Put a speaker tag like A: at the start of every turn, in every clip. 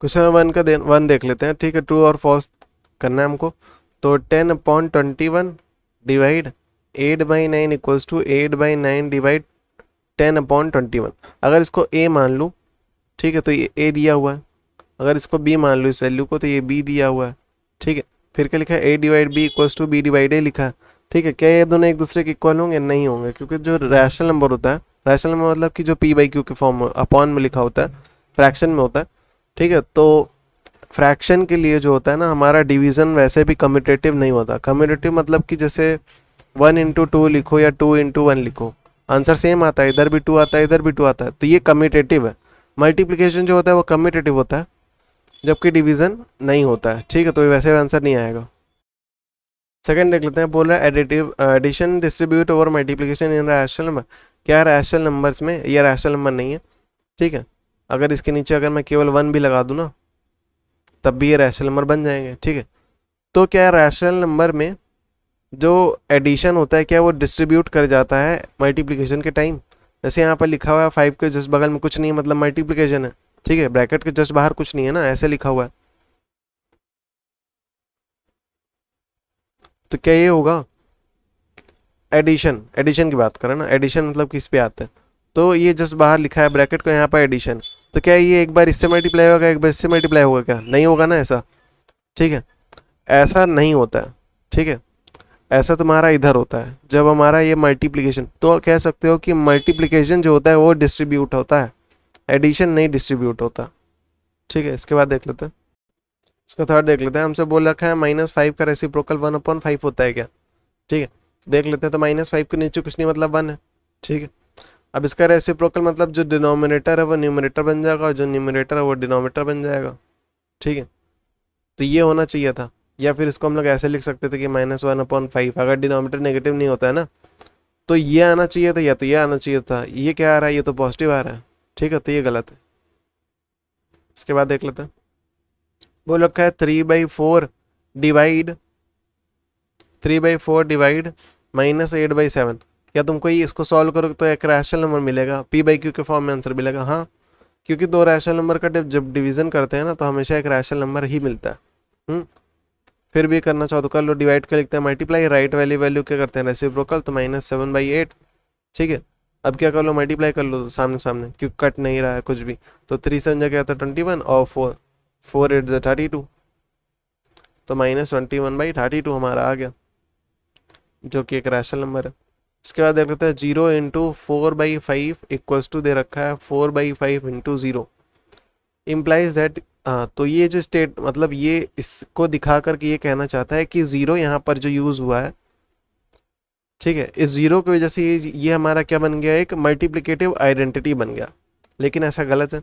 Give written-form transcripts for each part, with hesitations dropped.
A: Question number one देख लेते हैं, ठीक है। ट्रू और फॉल्स करना है हमको। तो 10/21 डिवाइड 8/9 इक्वल्स टू 8/9 डिवाइड 10/21। अगर इसको ए मान लूँ, ठीक है, तो ये ए दिया हुआ है। अगर इसको बी मान लूँ इस वैल्यू को, तो ये बी दिया हुआ है, ठीक है। फिर क्या लिखा है, A divide B equals to B divide A लिखा है, ठीक है। क्या ये दोनों एक दूसरे के इक्वल होंगे? नहीं होंगे, क्योंकि जो रैशनल नंबर होता है, रैशनल नंबर मतलब कि जो पी बाई क्यू के फॉर्म में अपॉन में लिखा होता है, फ्रैक्शन में होता है, ठीक है। तो फ्रैक्शन के लिए जो होता है ना, हमारा डिवीज़न वैसे भी कम्यूटेटिव नहीं होता। कम्यूटेटिव मतलब कि जैसे 1 into 2 लिखो या 2 into 1 लिखो, आंसर सेम आता है, इधर भी 2 आता है, इधर भी 2 आता है, तो ये कम्यूटेटिव है। मल्टीप्लिकेशन जो होता है वो कम्यूटेटिव होता है, जबकि डिवीज़न नहीं होता है, ठीक है। तो वैसे आंसर नहीं आएगा। सेकंड देख लेते हैं, बोल रहा है additive addition distribute over multiplication in rational number. क्या रैशनल नंबर्स में ये रैशनल नंबर नहीं है, ठीक है। अगर इसके नीचे अगर मैं केवल 1 भी लगा दूँ ना, तब भी ये रैशनल नंबर बन जाएंगे, ठीक है। तो क्या रैशनल नंबर में जो एडिशन होता है, क्या वो डिस्ट्रीब्यूट कर जाता है मल्टीप्लिकेशन के टाइम? जैसे यहाँ पर लिखा हुआ है 5 के जस्ट बगल में कुछ नहीं है, मतलब मल्टीप्लिकेशन है, ठीक है। ब्रैकेट के जस्ट बाहर कुछ नहीं है ना, ऐसे लिखा हुआ है, तो क्या ये होगा एडिशन? एडिशन की बात करें ना, एडिशन मतलब किस पे आता है, तो ये जस्ट बाहर लिखा है ब्रैकेट को, यहाँ पर एडिशन, तो क्या ये एक बार इससे मल्टीप्लाई होगा, एक बार इससे मल्टीप्लाई होगा? क्या नहीं होगा ना ऐसा, ठीक है। ऐसा नहीं होता है, ठीक है। ऐसा तुम्हारा इधर होता है जब हमारा ये मल्टीप्लिकेशन, तो कह सकते हो कि मल्टीप्लिकेशन जो होता है वो डिस्ट्रीब्यूट होता है, एडिशन नहीं डिस्ट्रीब्यूट होता, ठीक है। इसके बाद देख लेते हैं, इसका थर्ड देख लेते हैं। हमसे बोल रखा है -5 का रेसिप्रोकल 1/5 होता है क्या, ठीक है। देख लेते हैं, तो -5 के नीचे कुछ नहीं, मतलब 1 है, ठीक है। अब इसका रेसिप्रोकल मतलब जो डिनोमिनेटर है वो न्यूमरेटर बन जाएगा, और जो न्यूमरेटर है वो डिनोमिनेटर बन जाएगा, ठीक है। तो ये होना चाहिए था, या फिर इसको हम लोग ऐसे लिख सकते थे कि -1/5, अगर डिनोमिनेटर नेगेटिव नहीं होता है ना, तो ये आना चाहिए था, या तो ये आना चाहिए था। ये क्या आ रहा है, ये तो पॉजिटिव आ रहा है, ठीक है, तो ये गलत है। इसके बाद देख लेते हैं, बोल रखा है 3/4 डिवाइड 3/4 -8/7। क्या तुमको ये इसको सॉल्व करोगे तो एक रैशनल नंबर मिलेगा, पी बाई क्यू के फॉर्म में आंसर मिलेगा? हाँ, क्योंकि दो रैशनल नंबर का जब डिवीजन करते हैं ना, तो हमेशा एक रैशनल नंबर ही मिलता है। फिर भी करना चाहो तो कर लो, डिवाइड कर लिखते हैं मल्टीप्लाई, राइट वैल्यू वैल्यू क्या करते हैं रेसिप्रोकल, तो -7/8, ठीक है। अब क्या कर लो, मल्टीप्लाई कर लो सामने सामने, क्योंकि कट नहीं रहा है कुछ भी, तो 3 से क्या था 21, और 4 8 32, तो -21/32 हमारा आ गया, जो कि एक रैशनल नंबर है। इसके बाद देख लेते हैं 0 × 4/5 इक्वल्स टू दे रखा है 4/5 × 0 इम्प्लाइज दैट। हाँ, तो ये जो स्टेट मतलब ये इसको दिखा करके ये कहना चाहता है कि 0 यहाँ पर जो यूज़ हुआ है, ठीक है, इस 0 की वजह से ये हमारा क्या बन गया, एक मल्टीप्लिकेटिव आइडेंटिटी बन गया, लेकिन ऐसा गलत है।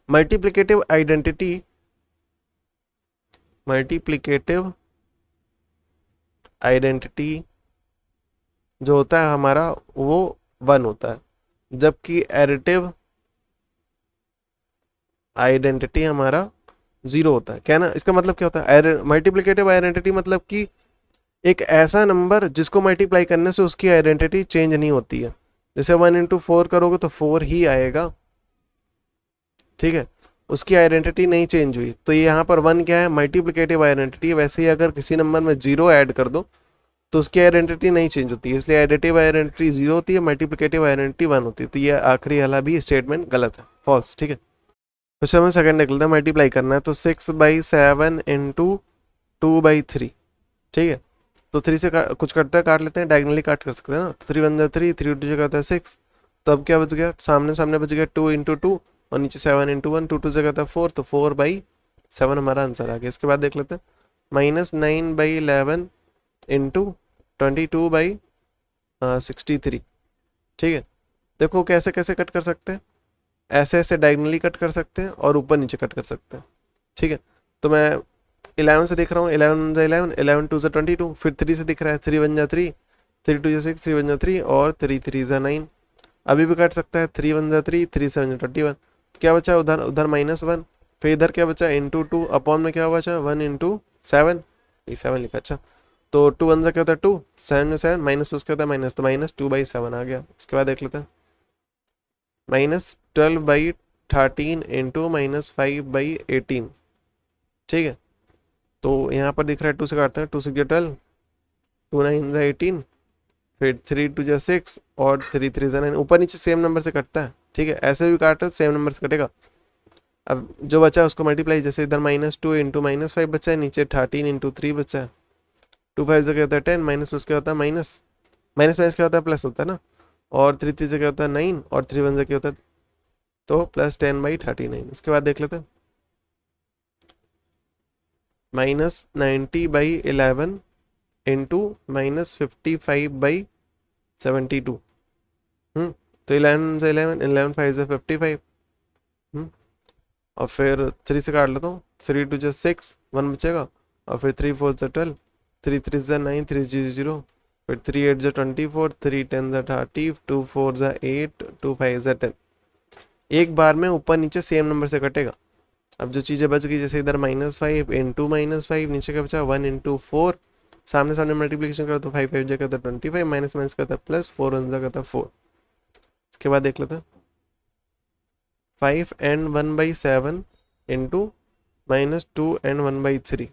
A: मल्टीप्लिकेटिव आइडेंटिटी मल्टीप्लिकेटिव आइडेंटिटी जो होता है हमारा वो 1 होता है, जबकि एडिटिव आइडेंटिटी हमारा 0 होता है। क्या ना, इसका मतलब क्या होता है, मल्टीप्लिकेटिव आइडेंटिटी मतलब कि एक ऐसा नंबर जिसको मल्टीप्लाई करने से उसकी आइडेंटिटी चेंज नहीं होती है। जैसे 1 × 4 करोगे तो 4 ही आएगा, ठीक है, उसकी आइडेंटिटी नहीं चेंज हुई। तो ये यहाँ पर 1 क्या है, मल्टीप्लिकेटिव आइडेंटिटी है। वैसे ही अगर किसी नंबर में 0 ऐड कर दो तो उसकी आइडेंटिटी नहीं चेंज होती है, इसलिए एडिटिव आइडेंटिटी 0 होती है, मल्टीप्लिकेटिव आइडेंटिटी 1 होती है। तो ये आखिरी वाला भी स्टेटमेंट गलत है, फॉल्स, ठीक है। क्वेश्चन में सेकंड निकलता है, मल्टीप्लाई करना है, तो 6/7 × 2/3, ठीक है। तो 3 से कुछ कटता है, काट लेते हैं, डायगनली काट कर सकते हैं ना, तो 3 1 3, 3 2 करता है 6, तो अब क्या बच गया, सामने सामने बच गया 2 × 2, और नीचे 7 × 1, 2 2 से करता है 4, तो 4/7 हमारा आंसर आ गया। इसके बाद देख लेते हैं -9/11 × 22/63, ठीक है। देखो कैसे कैसे कट कर सकते हैं, ऐसे ऐसे डायगनली कट कर सकते हैं और ऊपर नीचे कट कर सकते हैं, ठीक है। तो मैं 11 से दिख रहा हूँ, 11 × 11, 11 2 × 22, फिर 3 से दिख रहा है 3 1 3, 3 2 6, 3 1 3, और 3 3 9। अभी भी काट सकता है, 3 1 3, 3 7 21। क्या बचा उधर, उधर -1, फिर इधर क्या बचा ×2, अपॉन में क्या बचा 1 × 7, ये 7 लिखा, अच्छा। तो 2 1 क्या होता है 2, 7 में 7, माइनस उसका होता है माइनस, तो -2/7 आ गया। इसके बाद देख लेते हैं -12/13 × -5/18, ठीक है, तो यहाँ पर दिख रहा है 2 से काटते हैं, 2 6 जा 12, 2 9 जा 18, फिर 3 2 जा 6 और 3 3 जा 9, ऊपर नीचे सेम नंबर से कटता है। ठीक है, ऐसे भी काट रहे तो सेम नंबर से कटेगा। अब जो बचा है उसको मल्टीप्लाई, जैसे इधर -2 इंटू -5 बचा है, नीचे 13 इंटू 3 बचा है, 2 5 से क्या होता है 10, माइनस प्लस क्या होता है माइनस, माइनस माइनस क्या होता है प्लस होता है ना, और 3 3 से क्या होता है 9 और 3 1 से क्या होता है, तो प्लस 10/39। इसके बाद देख लेते हैं -90/11 इंटू -55/72। तो 11 से 11, 11 5 से 55। और फिर 3 से काट लेता हूँ, 3 2 जा 6, 1 बचेगा, और फिर 3 4 जा 12, 3 3 जा 9, 3 0 0, फिर 3 8 जा 24, 3 10 जा 30, 2 4 जा 8, 2 5 जा 10। एक बार में ऊपर नीचे सेम नंबर से कटेगा। अब जो चीज़ें बच गई, जैसे इधर -5 इंटू -5, नीचे क्या बचा 1 इंटू 4, सामने सामने मल्टीप्लिकेशन करो तो 5 5 जगह था 25, माइनस माइनस का था प्लस, 4 1 जगह था 4। इसके बाद देख लेते हैं 5 and 1/7 into -2 and 1/3।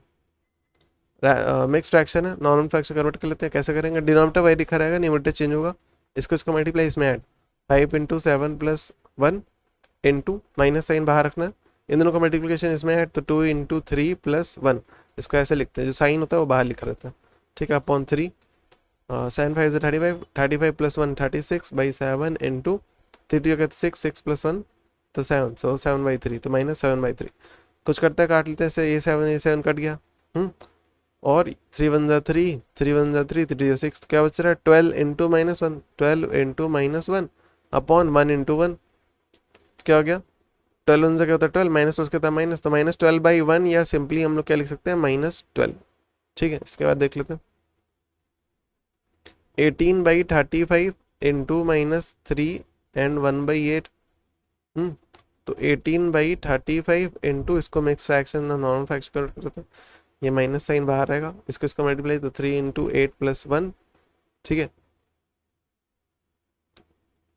A: Mix fraction है, नॉर्मल फ्रैक्शन कन्वर्ट कर लेते हैं। कैसे करेंगे, डिनोमिनेटर वही लिखा रहेगा, न्यूमरेटर चेंज होगा। इसको मल्टीप्लाई, इसमें add 5 into 7 plus 1 into minus sign बाहर रखना, इन दोनों का मल्टीप्लिकेशन इसमें ऐड, तो 2 इंटू 3 प्लस 1। इसको ऐसे लिखते हैं, जो साइन होता है वो बाहर लिखा रहता है। ठीक है, अपॉन 3, 7 5 से 35, 35 प्लस 1 36/7 इंटू 3 2 कहते 6, 6 प्लस 1 तो 7, सो 7/3, तो -7/3। कुछ करता है, काट लेते हैं, ये 7 कट गया। और 3 1 जा 3, 3 1 जा 3, 3 6, तो क्या बच रहा है 12 इंटू -1, 12 इंटू -1 अपॉन 1 इंटू 1, क्या हो गया 12 1 से क्या होता है 12, माइनस प्लस क्या था माइनस, तो -12/1, या सिंपली हम लोग क्या लिख सकते हैं -12। ठीक है, इसके बाद देख लेते हैं 18/35 इंटू -3 एंड 1/8। तो 18/35 इंटू, इसको मिक्स फ्रैक्शन नॉर्मल फ्रैक्शन कर करते हैं, ये माइनस साइन बाहर रहेगा, इसको मल्टीप्लाई, तो 3 इंटू 8 प्लस 1। ठीक है,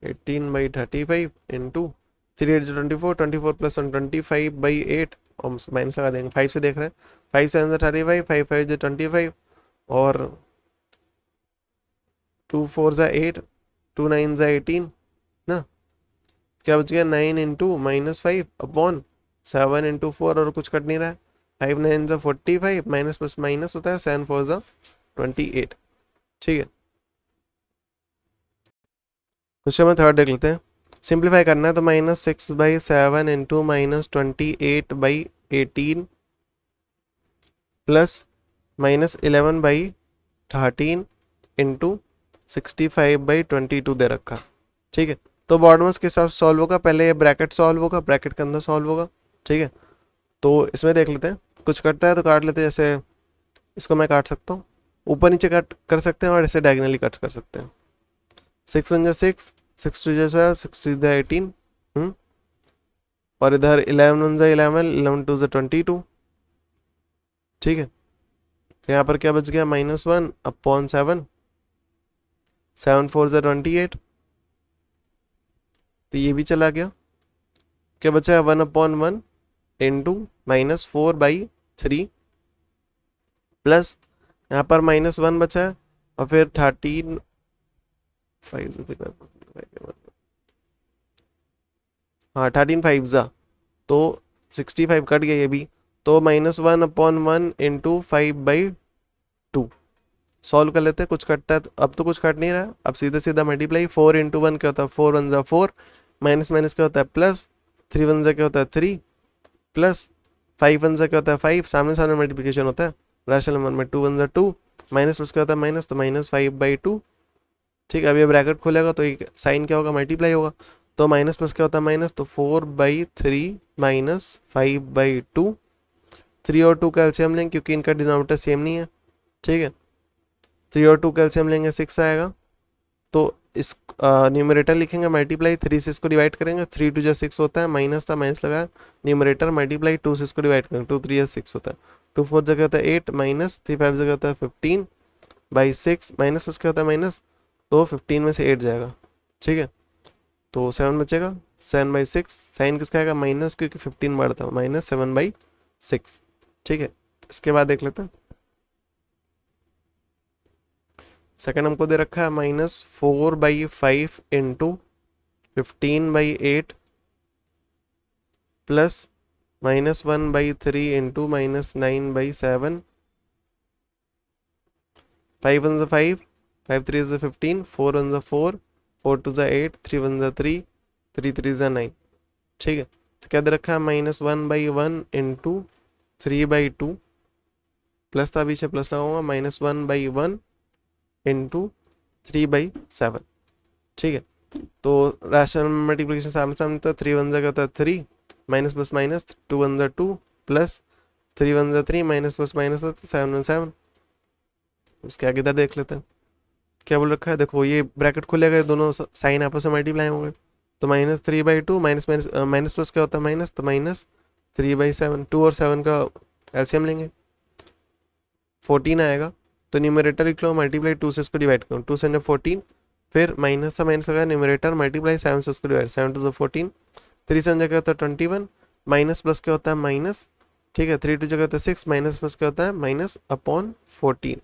A: 18/35 इंटू 3 8 24, 24 प्लस 1 25/8, और माइनस लगा देंगे, 5 से देख रहे हैं, 5 7 से 35, 5 5 से 25, और 2 4 से 8, 2 9 से 18 ना, क्या बच गया 9 इंटू -5 अपॉन 7 इंटू 4, और कुछ कट नहीं रहा है, 5 9 से 45, माइनस प्लस माइनस होता है, 7 4 से 28। ठीक है, क्वेश्चन में थर्ड देख लेते हैं। सिंप्लीफाई करना है तो -6/7 इंटू -28/18 प्लस -11/13 इंटू 65/22 दे रखा। ठीक है, तो बॉर्डमस के साथ सॉल्व होगा, पहले ये ब्रैकेट सॉल्व होगा, ब्रैकेट के अंदर सॉल्व होगा। ठीक है, तो इसमें देख लेते हैं, कुछ कटता है तो काट लेते हैं, जैसे इसको मैं काट सकता हूँ, ऊपर नीचे कट कर सकते हैं, और ऐसे डायगनली कट कर सकते हैं। 6 1 जा 6, 6 2 जा 12, 6 3 जा 18, और इधर 11 1 जा 11, 11 2 जा 22। ठीक है, तो यहाँ पर क्या बच गया -1 अपॉन 7, 7 4 जा 28, तो ये भी चला गया। क्या बचा है 1/1 इंटू -4/3 प्लस, यहाँ पर -1 बचा है, और फिर 13 5, हाँ 13 5 जा, तो 65 कट गया ये भी, तो -1/1 इंटू 5/2। सॉल्व कर लेते हैं, कुछ कटता है तो, अब तो कुछ कट नहीं रहा, अब सीधा सीधा मल्टीप्लाई, 4 इंटू 1 क्या होता है 4 1 जा 4, माइनस माइनस क्या होता है प्लस, 3 1 जा क्या होता है 3, प्लस 5 1 जा क्या होता है 5, सामने सामने मल्टीप्लिकेशन होता है, रैशनल नंबर में 2 1 जा 2, माइनस प्लस क्या होता है माइनस, तो -5/2। ठीक है, अब ये ब्रैकेट खोलेगा तो ये साइन क्या होगा मल्टीप्लाई होगा, तो माइनस प्लस क्या होता है माइनस, तो 4/3 माइनस 5/2। 3 और 2 का एलसीएम लेंगे क्योंकि इनका डिनोमिनेटर सेम नहीं है। ठीक है, 3 और 2 का एलसीएम लेंगे 6 आएगा, तो इस न्यूमरेटर लिखेंगे मल्टीप्लाई, 3 से इसको डिवाइड करेंगे, 3 2 जा 6 होता है, माइनस था माइनस लगा, न्यूमरेटर मल्टीप्लाई, 2 से इसको डिवाइड करेंगे, 2 3 जा 6 होता है, 2 4 जगह होता है 8, माइनस 3 5 जगह होता है 15/6, माइनस प्लस क्या होता है माइनस, तो 15 में से 8 जाएगा। ठीक है, तो 7 बचेगा, 7/6, साइन किसका आएगा माइनस, क्योंकि 15 बढ़ता है, -7/6। ठीक है, इसके बाद देख लेते हैं। सेकंड हमको दे रखा है -4/5 इंटू 15/8 प्लस -1/3 इंटू -9/7। 5 1 5, 5 3 15, 4 1 4, 4 2 8, 3 1 3, 3 3 9। ठीक है, तो क्या दे रखा है -1/1 इंटू 3/2 प्लस था पीछे प्लस लगाऊंगा -1/1 इंटू 3/7। ठीक है, तो रैशनल मल्टीप्लिकेशन सामने सामने था, 3 1 क्या होता है 3, minus plus minus 2 1 2 plus 3 1 3, minus plus minus 7 1 7। उसके आगे इधर देख लेते हैं क्या बोल रखा है। देखो ये ब्रैकेट खुलेगा, दोनों साइन आपस में मल्टीप्लाई होंगे, तो -3/2 माइनस माइनस माइनस प्लस क्या होता है माइनस, तो -3/7। 2 और 7 का एलसीएम लेंगे 14 आएगा, तो न्यूमरेटर लिख लो मल्टीप्लाई 2 से इसको डिवाइड करो, 2 से 14, फिर माइनस से माइनस का न्यूमरेटर मल्टीप्लाई 7 से उसको डिवाइड, 7 2 14, 3 से क्या होता है 21, माइनस प्लस क्या होता है माइनस। ठीक है, 3 2 जगह होता है 6, माइनस प्लस क्या होता है -/14।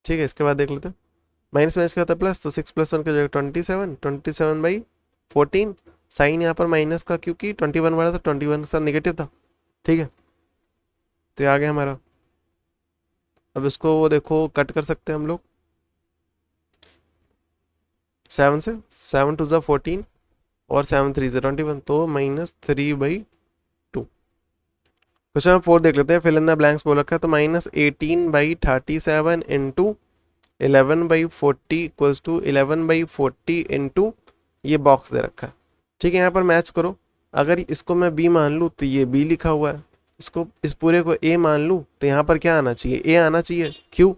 A: ठीक है, इसके बाद देख लेते हैं माइनस माइनस क्या होता है प्लस, तो 6 + 1 की जगह 27, 27/14। साइन यहाँ पर माइनस का क्योंकि 21 बड़ा था, 21 के साथ नेगेटिव था। ठीक है, तो ये आ गया हमारा। अब इसको वो देखो कट कर सकते हैं हम लोग 7 से, 7 2 14 और 7 3 21, तो -3/2। क्वेश्चन नंबर 4 देख लेते हैं, फिल इन द ब्लैंक्स बोल रखा है, तो -18/37 इंटू 11/40 इक्वल्स टू 11/40 इंटू ये बॉक्स दे रखा है। ठीक है, यहाँ पर मैच करो, अगर इसको मैं बी मान लूँ तो ये बी लिखा हुआ है, इसको इस पूरे को ए मान लूँ तो यहाँ पर क्या आना चाहिए, ए आना चाहिए। क्यों?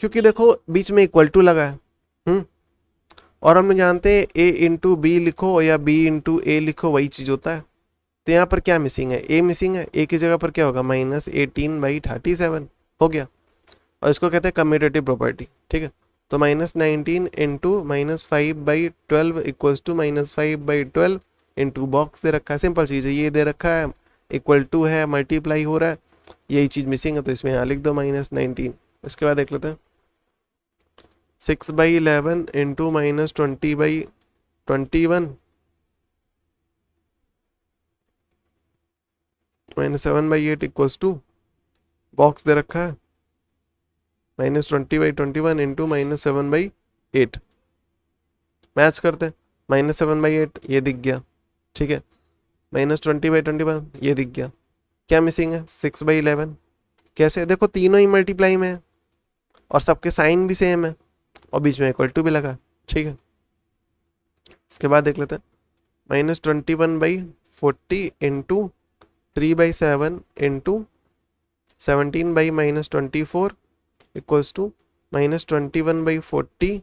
A: क्योंकि देखो बीच में इक्वल टू लगा है। और हम जानते हैं ए इंटू बी लिखो या बी इंटू ए लिखो वही चीज होता है। तो यहाँ पर क्या मिसिंग है, ए मिसिंग है, ए की जगह पर क्या होगा -18/37 हो गया, और इसको कहते हैं कम्यूटेटिव प्रॉपर्टी। ठीक है, तो -19 into -5/12 equals to -5/12 into box दे रखा है, सिंपल चीज़ है, ये दे रखा है इक्वल टू है, मल्टीप्लाई हो रहा है, यही चीज़ मिसिंग है, तो इसमें यहाँ लिख दो -19। इसके बाद देख लेते हैं 6/11 इंटू -20/21 -7/8 इक्वल्स टू बॉक्स दे रखा है -20/21 इंटू -7/8। मैच करते हैं, -7/8 ये दिख गया। ठीक है, -20/21 ये दिख गया। क्या मिसिंग है 6/11। कैसे? देखो तीनों ही मल्टीप्लाई में है और सबके साइन भी सेम है और बीच में इक्वल टू भी लगा। ठीक है, इसके बाद देख लेते हैं -21/40 into 3/7 into 17/-24 equals to -21/40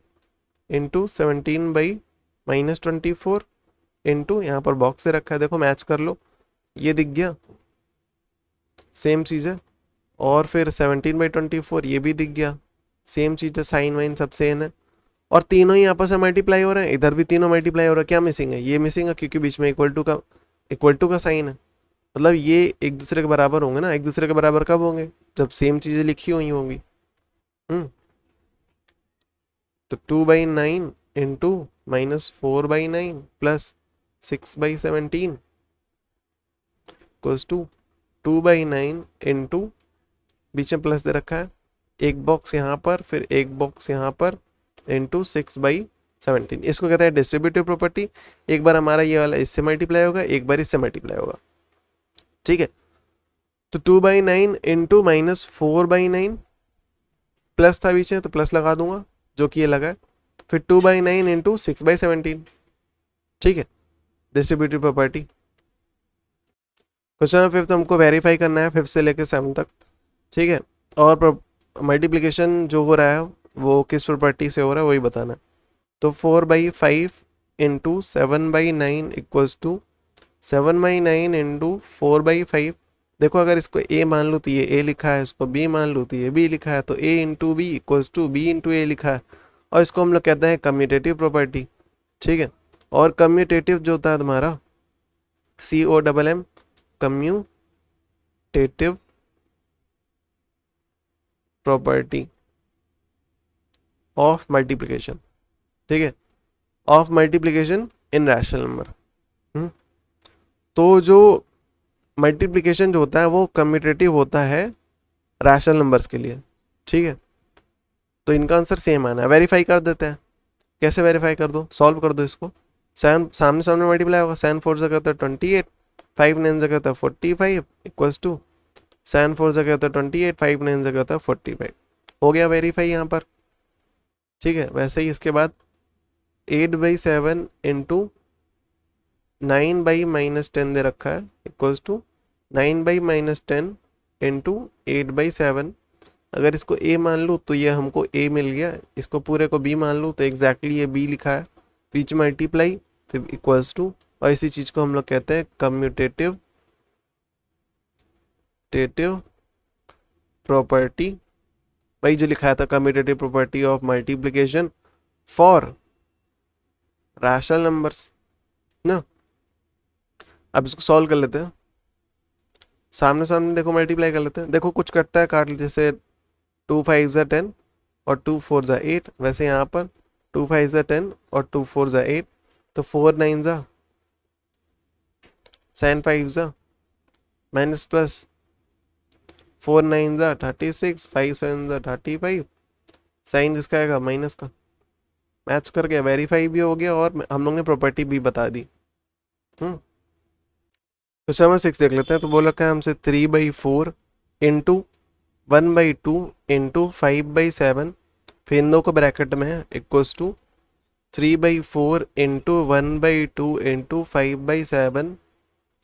A: into 17/-24 into यहाँ पर बॉक्स से रखा है, देखो मैच कर लो, ये दिख गया, सेम चीज़ है। और फिर 17/24 ये भी दिख गया, सेम चीज़ है, साइन वाइन सब सेम है, और तीनों ही आपस में मल्टीप्लाई हो रहे हैं, इधर भी तीनों मल्टीप्लाई हो रहा है। क्या मिसिंग है? ये मिसिंग है क्योंकि बीच में इक्वल टू का साइन है, मतलब ये एक दूसरे के बराबर होंगे ना। एक दूसरे के बराबर कब होंगे? जब सेम चीजें लिखी हुई होंगी। तो 2/9 into -4/9 plus 6/17 equals to 2/9 into, बीच में प्लस दे रखा है, एक बॉक्स यहाँ पर फिर एक बॉक्स यहाँ पर, इंटू 6/17। इसको कहते हैं डिस्ट्रीब्यूटिव प्रॉपर्टी। एक बार हमारा ये वाला इससे मल्टीप्लाई होगा, एक बार इससे मल्टीप्लाई होगा। ठीक है, तो 2/9 इंटू -4/9 प्लस था बीच में तो प्लस लगा दूंगा जो कि ये लगा है, फिर 2/9 इंटू 6/17। ठीक है, डिस्ट्रीब्यूटिव प्रॉपर्टी। क्वेश्चन नंबर 5 हमको वेरीफाई करना है 5 से लेकर 7 तक। ठीक है, और मल्टीप्लिकेशन जो हो रहा है वो किस प्रॉपर्टी से हो रहा है वही बताना है। तो 4/5 इंटू 7/9 इक्वल्स टू 7/9 इंटू 4/5। देखो अगर इसको a मान लो तो ये a लिखा है, इसको b मान लो तो ये b लिखा है, तो a into B equals to b into A लिखा है, और इसको हम लोग कहते हैं कम्यूटेटिव प्रॉपर्टी। ठीक है, और कम्यूटेटिव जो होता है तुम्हारा COMM commutative property of multiplication, ठीक है, of multiplication in rational number. तो जो मल्टीप्लिकेशन जो होता है वो कम्यूटेटिव होता है रैशनल नंबर्स के लिए, ठीक है। तो इनका आंसर सेम आना है। वेरीफाई कर देते हैं। कैसे वेरीफाई कर दो, सॉल्व कर दो इसको। सेवन सामने सामने मल्टीप्लाई होगा, 7 4 जगह तो 28, 5 9 जगह तो 45 इक्वल्स टू 7 4 जगह तो 28, 5 9 जगह तो 45। हो गया वेरीफाई यहाँ पर, ठीक है। वैसे ही इसके बाद 8/7 इंटू 9/-10 दे रखा है इक्वल्स टू 9/-10 इंटू 8/7। अगर इसको a मान लूँ तो ये हमको a मिल गया, इसको पूरे को b मान लूँ तो एग्जैक्टली ये b लिखा है, बीच मल्टीप्लाई फिर इक्वल्स टू, और इसी चीज़ को हम लोग कहते हैं कम्यूटेटिव प्रॉपर्टी। वही जो लिखा था, commutative property of multiplication for rational numbers ना। अब इसको सॉल्व कर लेते हैं। सामने सामने देखो मल्टीप्लाई कर लेते हैं। देखो कुछ कटता है, काट लेते, जैसे 2 5 ज़ा 10 और 2 4 ज़ा 8। वैसे यहाँ पर 2 5 ज़ा 10 और 2 4 ज़ा 8, तो 4 9 ज़ा 7 5 ज़ा माइनस प्लस 4 9 ज़ा 36, 5 7 ज़ा 35। साइन किसका आएगा, माइनस का। मैच कर गया, वेरीफाई भी हो गया और हम लोग ने प्रॉपर्टी भी बता दी। तो 7 6 देख लेते हैं। तो बोल रखा है हमसे 3/4 इंटू 1/2 इंटू 5/7, फिर इन दो को ब्रैकेट में है, इक्वल्स टू 3/4 इंटू 1/2 इंटू 5/7,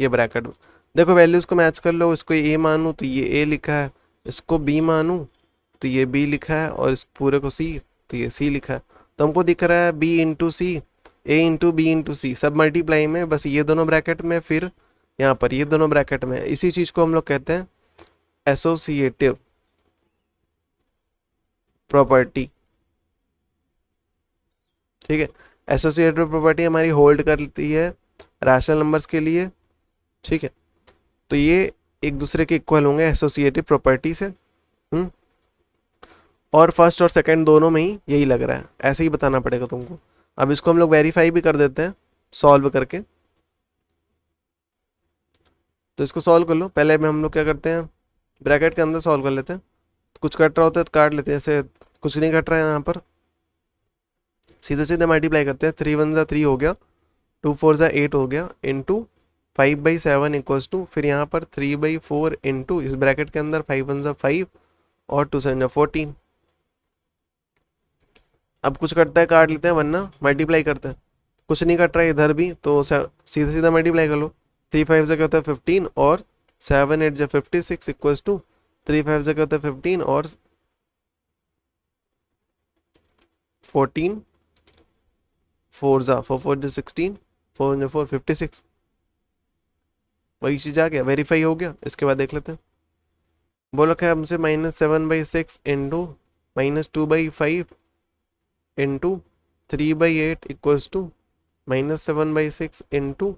A: ये ब्रैकेट। देखो वैल्यूज को मैच कर लो। इसको ए मानूँ तो ये ए लिखा है, इसको बी मानूँ तो ये बी लिखा है, और इस पूरे को सी तो ये सी लिखा है। तो हमको दिख रहा है बी इंटू सी, ए इंटू बी इंटू सी, सब मल्टीप्लाई में, बस ये दोनों ब्रैकेट में, फिर यहाँ पर ये दोनों ब्रैकेट में। इसी चीज को हम लोग कहते हैं एसोसिएटिव प्रॉपर्टी, ठीक है। एसोसिएटिव प्रॉपर्टी हमारी होल्ड करती है रैशनल नंबर्स के लिए, ठीक है। तो ये एक दूसरे के इक्वल होंगे एसोसिएटिव प्रॉपर्टी से। और फर्स्ट और सेकंड दोनों में ही यही लग रहा है, ऐसे ही बताना पड़ेगा तुमको। अब इसको हम लोग वेरीफाई भी कर देते हैं सॉल्व करके। तो इसको सॉल्व कर लो। पहले में हम लोग क्या करते हैं, ब्रैकेट के अंदर सॉल्व कर लेते हैं। कुछ कट रहा होता है तो काट लेते हैं, ऐसे कुछ नहीं कट रहा है यहाँ पर, सीधे सीधे मल्टीप्लाई करते हैं। 3 1 ज़ा 3 हो गया, 2 4 ज़ा 8 हो गया, इंटू 5/7 इक्वल्स टू, फिर यहाँ पर 3/4 इंटू इस ब्रैकेट के अंदर 5 1 ज़ा 5 और 2 7 ज़ा 14। अब कुछ कटता है काट लेते हैं, वरना मल्टीप्लाई करते हैं। कुछ नहीं कट रहा है इधर भी, तो सीधा सीधा मल्टीप्लाई कर लो। 3 5 से क्या होता है 15, और 7 8 जो 56 इक्वल्स टू 3 5 से क्या होता है 15 और 14, 4 जा 4 4 जो 16, 4 जो 4 56। वही चीज आ गया, वेरीफाई हो गया। इसके बाद देख लेते हैं। बोल रखा है हमसे -7/6 into -2/5 into 3/8 equals to -7/6 into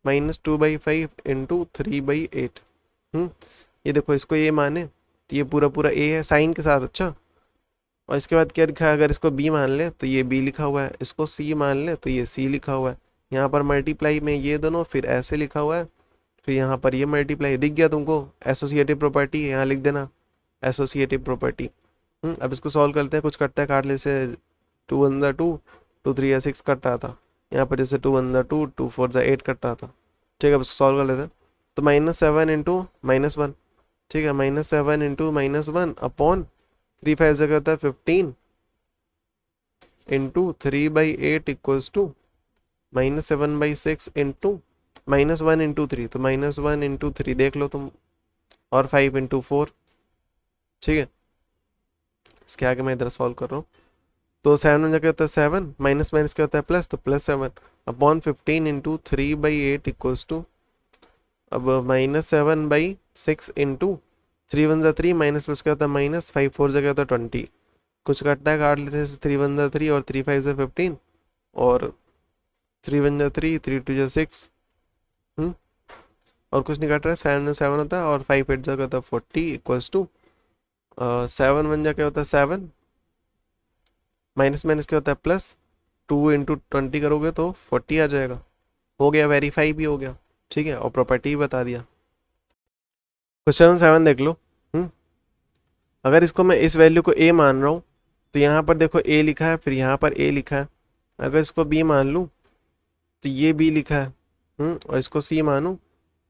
A: -2/5 into 3/8। ये देखो, इसको ये माने तो ये पूरा पूरा ए है साइन के साथ, अच्छा। और इसके बाद क्या लिखा है, अगर इसको बी मान ले तो ये बी लिखा हुआ है, इसको सी मान ले तो ये सी लिखा हुआ है। यहाँ पर मल्टीप्लाई में ये दोनों, फिर ऐसे लिखा हुआ है, फिर यहाँ पर ये मल्टीप्लाई। दिख गया तुमको, एसोसिएटिव प्रॉपर्टी, यहाँ लिख देना एसोसिएटिव प्रॉपर्टी। अब इसको सॉल्व करते हैं। कुछ कटता है काट ले, से 2 1 ज़ा 2, 2 3 ज़ा 6 कट रहा था। यहाँ पर जैसे 2 1 ज़ा 2, 2 4 ज़ा 8 कट रहा था, ठीक है। अब इसको सॉल्व कर लेते हैं। तो -7 इंटू -1, ठीक है, -7 इंटू -1 अपॉन 3 5 जगह होता है 15 into 3/8 equals to -7/6 into -1 into 3, तो -1 इंटू 3 देख लो तुम, और 5 इंटू 4, ठीक है। इसके आगे मैं इधर सॉल्व कर रहा हूँ। तो 7 में जगह होता है 7, माइनस माइनस क्या होता है प्लस, तो +7 अपॉन 15 इंटू 3/8 इक्वल्स टू, अब -7/6 इंटू 3 1 ज़ा 3, माइनस प्लस क्या होता है माइनस, 5 4 जगह होता है 20। कुछ कटता है काट लेते हैं, 3 1 ज़ा 3 और 3 5 ज़ा 15, और 3 1 ज़ा 3, 3 2 ज़ा 6, और कुछ नहीं कट रहा है। 7 में 7 होता है, और 5 8 जगह होता है 40 इक्वल्स टू 7 बन जा क्या होता है 7, माइनस माइनस क्या होता है प्लस, 2 × 20 करोगे तो 40 आ जाएगा। हो गया, वेरीफाई भी हो गया। ठीक है, और प्रॉपर्टी भी बता दिया। क्वेश्चन 7 देख लो। अगर इसको मैं इस वैल्यू को ए मान रहा हूँ तो यहाँ पर देखो ए लिखा है, फिर यहाँ पर ए लिखा है। अगर इसको बी मान लूँ तो ये बी लिखा है, और इसको सी मानूँ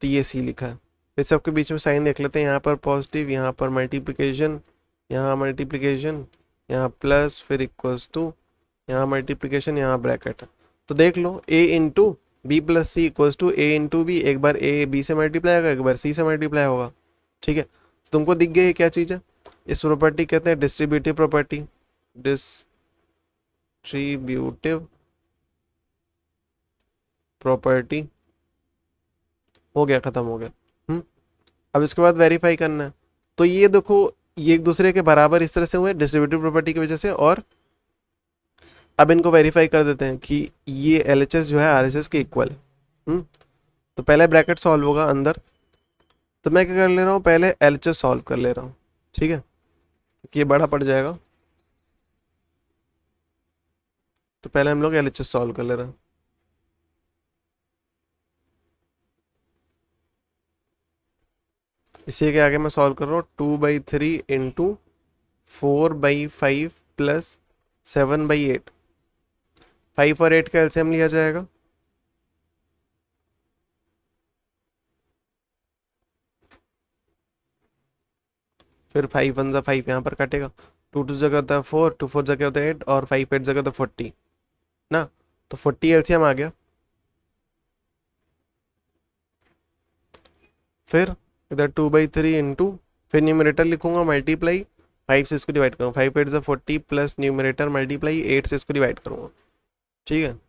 A: तो ये सी लिखा है। फिर सबके बीच में साइन देख लेते हैं, यहाँ पर पॉजिटिव, यहाँ पर मल्टीप्लिकेशन, यहाँ मल्टीप्लिकेशन, यहाँ प्लस, फिर इक्वल्स टू, यहाँ मल्टीप्लिकेशन, यहाँ ब्रैकेट। तो देख लो A into B plus C equals to A into B. एक बार ए बी से मल्टीप्लाई होगा, एक बार सी से मल्टीप्लाई होगा। ठीक है, तो तुमको दिख गया ये क्या चीज़ है? इस प्रॉपर्टी कहते हैं डिस्ट्रीब्यूटिव प्रॉपर्टी। Distributive property. हो गया, खत्म हो गया। अब इसके बाद वेरीफाई करना है। तो ये देखो, ये एक दूसरे के बराबर इस तरह से हुए डिस्ट्रीब्यूटिव प्रॉपर्टी की वजह से। और अब इनको वेरीफाई कर देते हैं कि ये एलएचएस जो है आरएचएस के इक्वल है। तो पहले ब्रैकेट सॉल्व होगा अंदर। तो मैं क्या कर ले रहा हूँ, पहले एलएचएस सॉल्व कर ले रहा हूँ। ठीक है, ये बड़ा पड़ जाएगा। तो पहले हम लोग एलएचएस सॉल्व कर ले रहे हैं। इसी के आगे मैं सॉल्व कर रहा हूँ। 2/3 इंटू 4/5 प्लस 7/8। 5 और 8 का एलसीएम लिया जाएगा। फिर 5 1 ज़ा 5 यहाँ पर कटेगा। 2 2 जगह होता है 4, 2 4 जगह होता है 8, और 5 8 जगह होता है 40 ना। तो 40 एलसीएम आ गया। फिर इधर 2/3 इंटू, फिर न्यूमरेटर लिखूंगा मल्टीप्लाई 5 से इसको डिवाइड करूँगा। 5 8 ज़ा 40 प्लस न्यूमरेटर मल्टीप्लाई 8 से इसको डिवाइड करूँगा। ठीक है,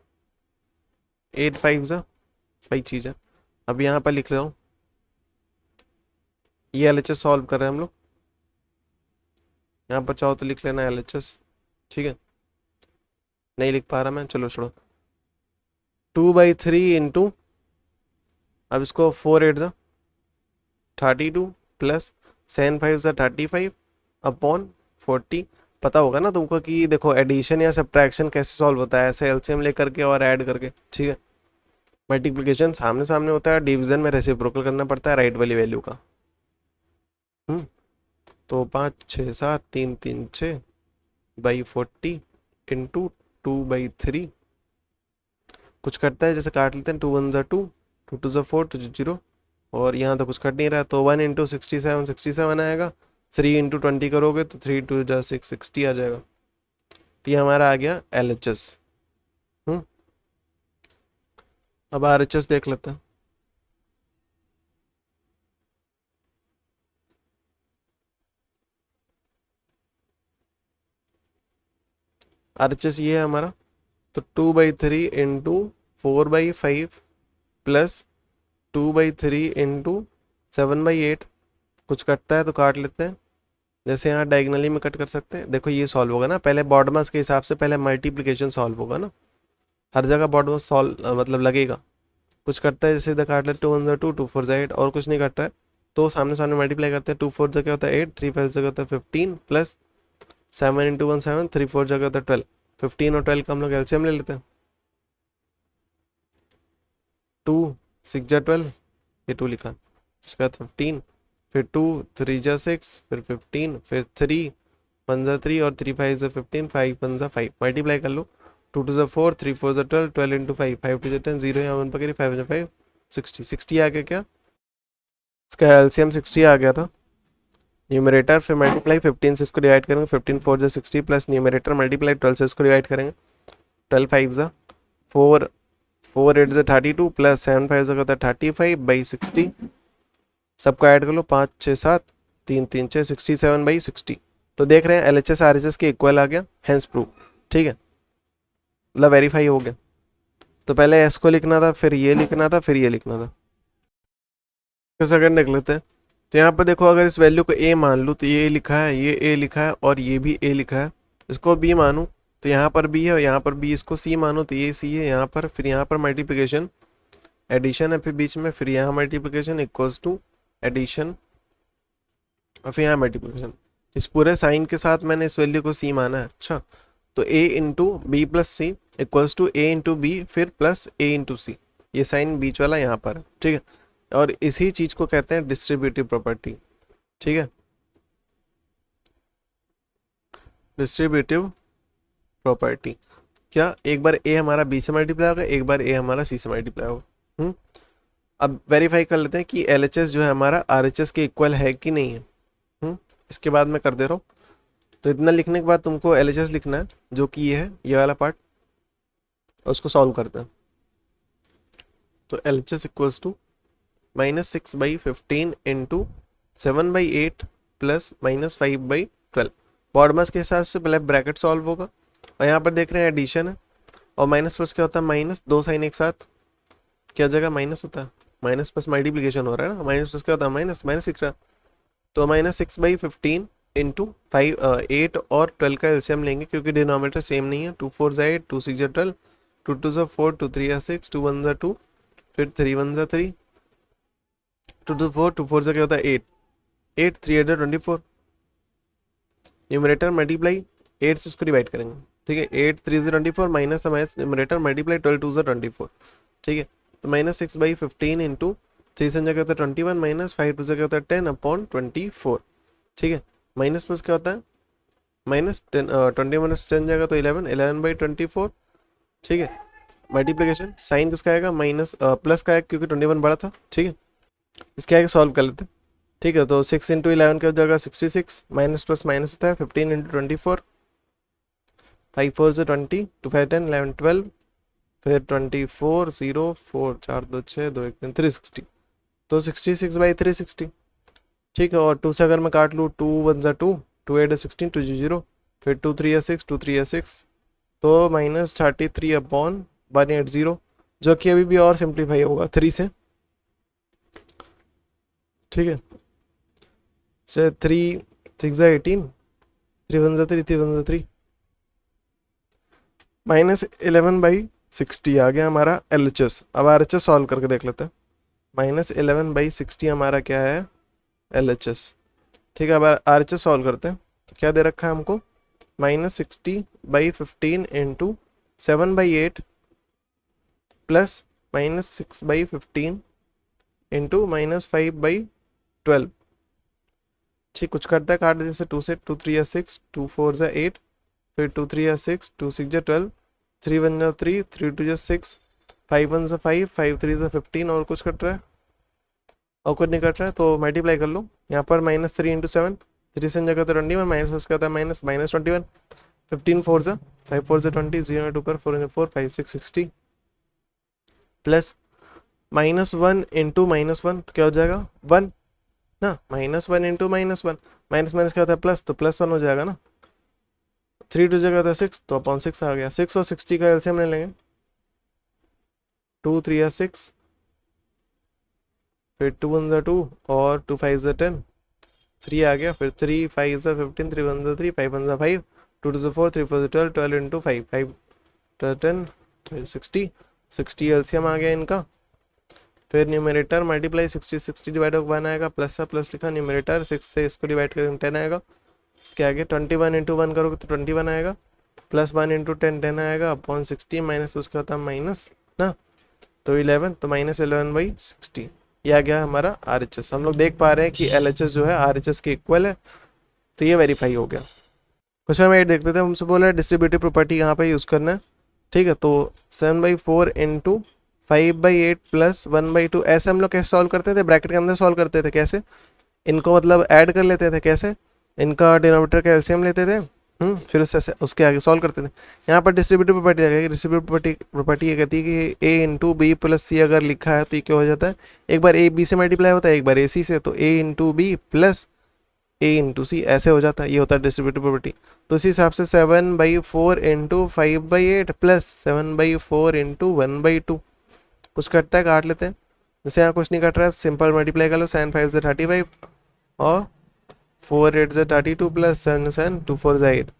A: 8 5 ज़ा वही चीज़ है। अब यहाँ पर लिख रहा हूँ, ये एलएचएस सॉल्व कर रहे हैं हम लोग। यहाँ पर चाहो तो लिख लेना एलएचएस। ठीक है, नहीं लिख पा रहा मैं, चलो छोड़ो। 2/3 इंटू, अब इसको 4 8 ज़ा 32 प्लस 7 5 ज़ा 35 अपॉन 40। पता होगा ना तुमको कि देखो एडिशन या सब्ट्रैक्शन कैसे सॉल्व होता है, ऐसे एलसीएम लेकर के और ऐड करके। ठीक है, मल्टीप्लिकेशन सामने सामने होता है, डिवीजन में रेसिप्रोकल करना पड़ता है राइट वाली वैल्यू का। तो 5 6 7 3 3 6 बाई 40 इंटू 2/3। कुछ कटता है जैसे काट लेते हैं, 2 1 ज़ा 2, 2 2 ज़ा 4, 2 0। और यहाँ तो कुछ कट नहीं रहा, तो 1 इंटू 67 67 आएगा। 3 इंटू 20 करोगे तो 3 2 ज़ा 6 60 आ जाएगा। तो ये हमारा आ गया एलएचएस। अब आरएचएस देख लेते हैं। आरएचएस ये है हमारा। तो 2/3 इंटू 4/5 प्लस 2/3 इंटू 7/8। कुछ कटता है तो काट लेते हैं, जैसे यहाँ डायगनली में कट कर सकते हैं। देखो ये सॉल्व होगा ना, पहले बॉडमास के हिसाब से पहले मल्टीप्लिकेशन सॉल्व होगा ना, हर जगह बॉडमास सॉल्व मतलब लगेगा। कुछ करता है जैसे इधर काट ले, 2 1 ज़ा 2, 2 4 ज़ा 8, और कुछ नहीं कट रहा है तो सामने सामने मल्टीप्लाई करते हैं। 2 4 जगह होता है 8, 3 5 जगह होता है 15 प्लस 7 इंटू 1 7, 3 4 जगह होता है 12। 15 और 12 का हम लोग एलसीएम ले लेते हैं। 2 6 ज़ा 12, ये 2 लिखा, इसके बाद 15, फिर 2 3 ज़ा 6, फिर 15, फिर 3 1 ज़ा 3, और 3 5 ज़ा 15, 5 1 ज़ा 5। मल्टीप्लाई कर लो, 2 2 ज़ा 4, 3 4 ज़ा 12, 12 इंटू 5, 5 2 ज़ा 10, 0 यहाँ 1 पकड़ी, 5 ज़ा 5 60 60 आ गया। क्या इसका एलसीएम 60 आ गया था। न्यूमरेटर फिर मल्टीप्लाई 15 से इसको डिवाइड करेंगे, 15 4 ज़ा 60 प्लस न्यूमरेटर मल्टीप्लाई 12 से इसको डिवाइड करेंगे। 12 5 ज़ा 4, 4 8 ज़ा 32 प्लस 7 5 ज़ा होता है 35/60। सबको ऐड कर लो, 5 6 7 3 3 6 67/60। तो देख रहे हैं एलएचएस आरएचएस के इक्वल आ गया, हेंस प्रूव। ठीक है, मतलब वेरीफाई हो गया। तो पहले एस को लिखना था, फिर ये लिखना था, फिर ये लिखना था। कैसा करने लेते हैं। तो यहाँ पर देखो, अगर इस वैल्यू को ए मान लूँ तो ये लिखा है, ये ए लिखा है, और ये भी ए लिखा है। इसको बी मानूँ तो यहाँ पर बी है, और यहाँ पर बी। इसको सी मानो तो ये सी है यहाँ पर। फिर यहाँ पर मल्टीप्लिकेशन एडिशन है, फिर बीच में, फिर यहाँ मल्टीप्लिकेशन इक्वल्स टू एडिशन, और फिर यहाँ मल्टीप्लिकेशन। इस पूरे साइन के साथ मैंने इस वैल्यू को सी माना है। अच्छा, तो a into B plus C equals to a into B फिर प्लस a इंटू सी, ये साइन बीच वाला यहाँ पर है, ठीक है। और इसी चीज को कहते हैं डिस्ट्रीब्यूटिव प्रॉपर्टी, ठीक है, डिस्ट्रीब्यूटिव प्रॉपर्टी। क्या एक बार a हमारा b से मल्टीप्लाई होगा, एक बार a हमारा c से मल्टीप्लाई होगा। अब वेरीफाई कर लेते हैं कि LHS जो है हमारा RHS के इक्वल है कि नहीं है। इसके बाद मैं कर दे रहा हूँ। तो इतना लिखने के बाद तुमको LHS लिखना है, जो कि ये है, ये वाला पार्ट, और उसको सॉल्व करते हैं। तो LHS equals to -6/15 into 7/8 plus -5/12। BODMAS के हिसाब से पहले ब्रैकेट सॉल्व होगा, और यहाँ पर देख रहे हैं एडिशन है, और माइनस प्लस क्या होता है, माइनस, दो साइन एक साथ क्या जगह माइनस होता है, माइनस प्लस मल्टीप्लीकेशन हो रहा है ना, माइनस प्लस क्या होता है, माइनस, माइनस दिख रहा है। तो -6/15 इंटू 8 और 12 का एलसीएम लेंगे, क्योंकि डिनोमिनेटर सेम नहीं है। 2 4 8, 2 6 12, 2 2 4, 2 3 6, 2 1 2, फिर 3 1 3, 2 2 4, 2 4 क्या होता है 8, 8 3 8 24। न्यूमरेटर मल्टीप्लाई 8 से इसको डिवाइड करेंगे, ठीक है। 8 3 24 माइनस न्यूमरेटर मल्टीप्लाई 12 2 24, ठीक है। तो -6/15 इंटू 3 से क्या होता है 21, माइनस 5 2 क्या होता है 10/24, ठीक है। माइनस प्लस क्या होता है, -10, 20 माइनस 10 जाएगा तो 11, 11/24, ठीक है। मल्टीप्लिकेशन साइन किसका आएगा, माइनस प्लस का आएगा, क्योंकि 21 बड़ा था, ठीक है। इसके आगे सॉल्व कर लेते हैं, ठीक है। तो 6 इंटू 11 क्या हो जाएगा 66, माइनस प्लस माइनस होता है, 15 इंटू 24, 5 4 से 20, 2 5 10, 11 12, फिर 24 0 4 4 2 6 2 1 3, 360, तो 66/360, ठीक है। और 2 से अगर मैं काट लूँ, 2 1 जा 2, 2 8 16, 2 0, फिर 2 3 6, 2 3 6, तो -33/180, जो कि अभी भी और सिंप्लीफाई होगा 3 से, ठीक है। से 3 6 18, 3 1 3, 3 1 3, -11/60 आ गया हमारा LHS। अब RHS सॉल्व करके देख लेते हैं। -11/60 हमारा क्या है, LHS, ठीक है। अब RHS सॉल्व करते हैं, तो क्या दे रखा है हमको, -60/15 इंटू 7/8 प्लस -6/15 इंटू -5/12, ठीक। कुछ करता है काट, जैसे 2 से 2 3 6, 2 4 8, फिर 2 3 6, 2 6 12, 3 1 3, 3 2 6, 5 1 5, 5 3 15, और कुछ कट रहा है, और कुछ नहीं कट रहा है, तो मल्टीप्लाई कर लो। यहाँ पर -3 इंटू 7, 3 से जगह तो 21, माइनस उसका होता है -21, 15 4 जा 5 4 20, 0 2 पर 4 4 5 6 60, प्लस -1 इंटू -1, तो क्या हो जाएगा 1 ना, -1 इंटू -1, माइनस माइनस क्या होता है प्लस, तो +1 हो जाएगा ना। 3 2 जगह था 6, तो अपॉन 6 आ गया। 6 और 60 का एलसीएम ले लेंगे, 2 3 6, फिर 2 1 2, और 2 5 10, 3 आ गया, फिर 3 5 15, 3 1 3, 5 1 5, 2 2 4, 3 4 12, 12 इंटू 5 5 10, 60, 60 एलसीएम आ गया इनका। फिर न्यूमरेटर मल्टीप्लाई 60 60 डिवाइड बाई 1 आएगा, प्लस सा प्लस लिखा, न्यूमरेटर 6 से इसको डिवाइड करेंगे 10 आएगा। इसके आगे 21 इंटू 1 करोगे तो 21 आएगा, प्लस 1 इंटू 10 10 आएगा, अपॉन 60, माइनस उसका होता है माइनस ना, तो 11, तो -11/60, ये आ गया हमारा RHS। हम लोग देख पा रहे हैं कि LHS जो है RHS के इक्वल है, तो ये वेरीफाई हो गया। क्वेश्चन में 8 देखते थे, हमसे बोला है डिस्ट्रीब्यूटिव प्रॉपर्टी यहाँ पे यूज़ करना है, ठीक है। तो 7/4 इंटू 5/8 प्लस 1/2, ऐसे हम लोग कैसे सॉल्व करते थे, ब्रैकेट के अंदर सॉल्व करते थे, कैसे, इनको मतलब ऐड कर लेते थे, कैसे, इनका डिनोमिनेटर का एलसीएम लेते थे, फिर उसके आगे सॉल्व करते थे। यहाँ पर डिस्ट्रीब्यूटिव प्रॉपर्टी आ गई। डिस्ट्रीब्यूटिव प्रॉपर्टी ये कहती है कि A इंटू बी प्लस सी अगर लिखा है तो ये क्या हो जाता है, एक बार A B से मल्टीप्लाई होता है, एक बार A C से, तो A into B plus A into C ऐसे हो जाता है, ये होता है डिस्ट्रीब्यूटिव प्रॉपर्टी। तो इसी हिसाब से 7/4 इंटू 5/8 प्लस 7/4 इंटू 1/2, कुछ कटता है काट लेते हैं, जैसे यहाँ कुछ नहीं कट रहा है, सिंपल मल्टीप्लाई कर लो, 7 5 से 35, और 4 8 से 32, प्लस 7 7 2 4 से 8,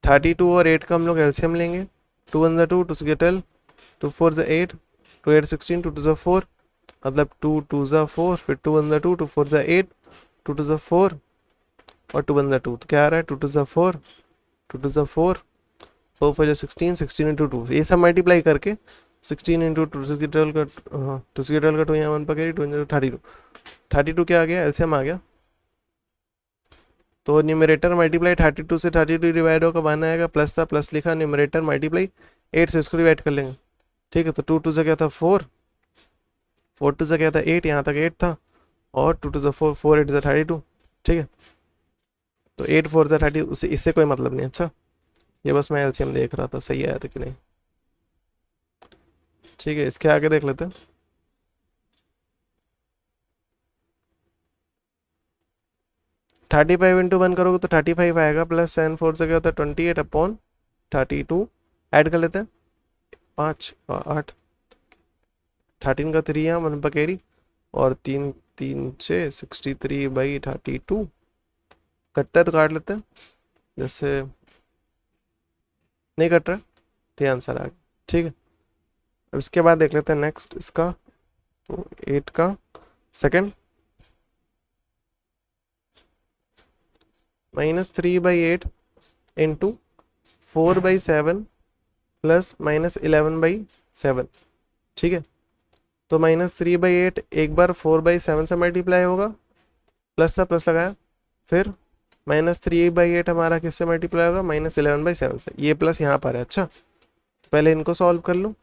A: 32 और 8 का हम लोग एलसीएम लेंगे, 2 1 2, 2 6 12, 2 4 से 8, 2 8 16, 2 2 से 4, मतलब 2 2 से 4, फिर 2 1 2, 2 4 से 8, 2 2 से 4, और 2 1 2, तो क्या आ रहा है 2 2 4, 2 2 4, 4 4 16, 16 इंटू 2, ये सब मल्टीप्लाई करके 16 इंटू 2 2 का 12 का 2 यहाँ 1 पर कैरी 2 इंटू 32, 32 क्या आ गया, एलसीएम आ गया। तो न्यूमरेटर मल्टीप्लाई 32 से 32 डिवाइड होगा 1 आएगा, प्लस था प्लस लिखा, न्यूमरेटर मल्टीप्लाई 8 से इसको डिवाइड कर लेंगे। ठीक है, तो 2 2 से क्या था 4, 4 2 से क्या था 8, यहाँ तक 8 था, और 2 2 से 4, 4 8 से 32। ठीक है, तो 8 4 से 30, उसे इससे कोई मतलब नहीं। अच्छा, ये बस मैं एलसीएम देख रहा था सही आया था कि नहीं। ठीक है, इसके आगे देख लेते हैं। 35 इंटू 1 करोगे तो 35 आएगा, प्लस 7 4 से क्या होता है 28 अपॉन 32, ऐड कर लेते हैं 5 और 8, 13 का 3 यहाँ 1 पर कैरी, और 3 3 से 63/32, कटता है तो काट लेते हैं, जैसे नहीं कट रहा तो ये आंसर आ गया। ठीक है, अब इसके बाद देख लेते हैं नेक्स्ट इसका, तो 8 का सेकेंड, -3/8 इंटू 4/7 प्लस -11/7। ठीक है, तो -3/8 एक बार 4/7 से मल्टीप्लाई होगा, प्लस सा प्लस लगाया, फिर -3/8 हमारा किससे मल्टीप्लाई होगा, -11/7 से, ये प्लस यहाँ पर है। अच्छा, पहले इनको सॉल्व कर लो,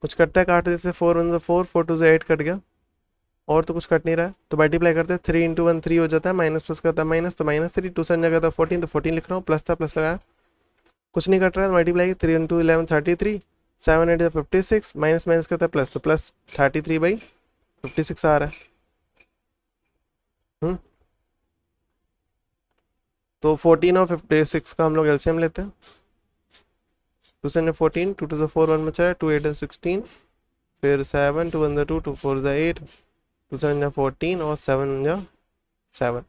A: कुछ कटता है काट, जैसे 4 1 4, 4 2 8 कट गया, और तो कुछ कट नहीं रहा है, तो मल्टीप्लाई करते हैं, 3 इंटू 1 3 हो जाता है, माइनस प्लस करता है माइनस, तो -3, 2 से जगह था 14, तो 14 लिख रहा हूँ, प्लस था प्लस लगाया, कुछ नहीं कट रहा है, मल्टीप्लाई 3 इंटू 11 33, 7 8 56, माइनस माइनस करता है प्लस, तो प्लस 33/56 आ रहा है। तो 14 और 56 का हम लोग एलसीएम लेते हैं, 2 से 14, 2 2 4 1 बचा है, 2 8 16, फिर 7 2 1 2 2 4 8, 2 7 14 और 7 7,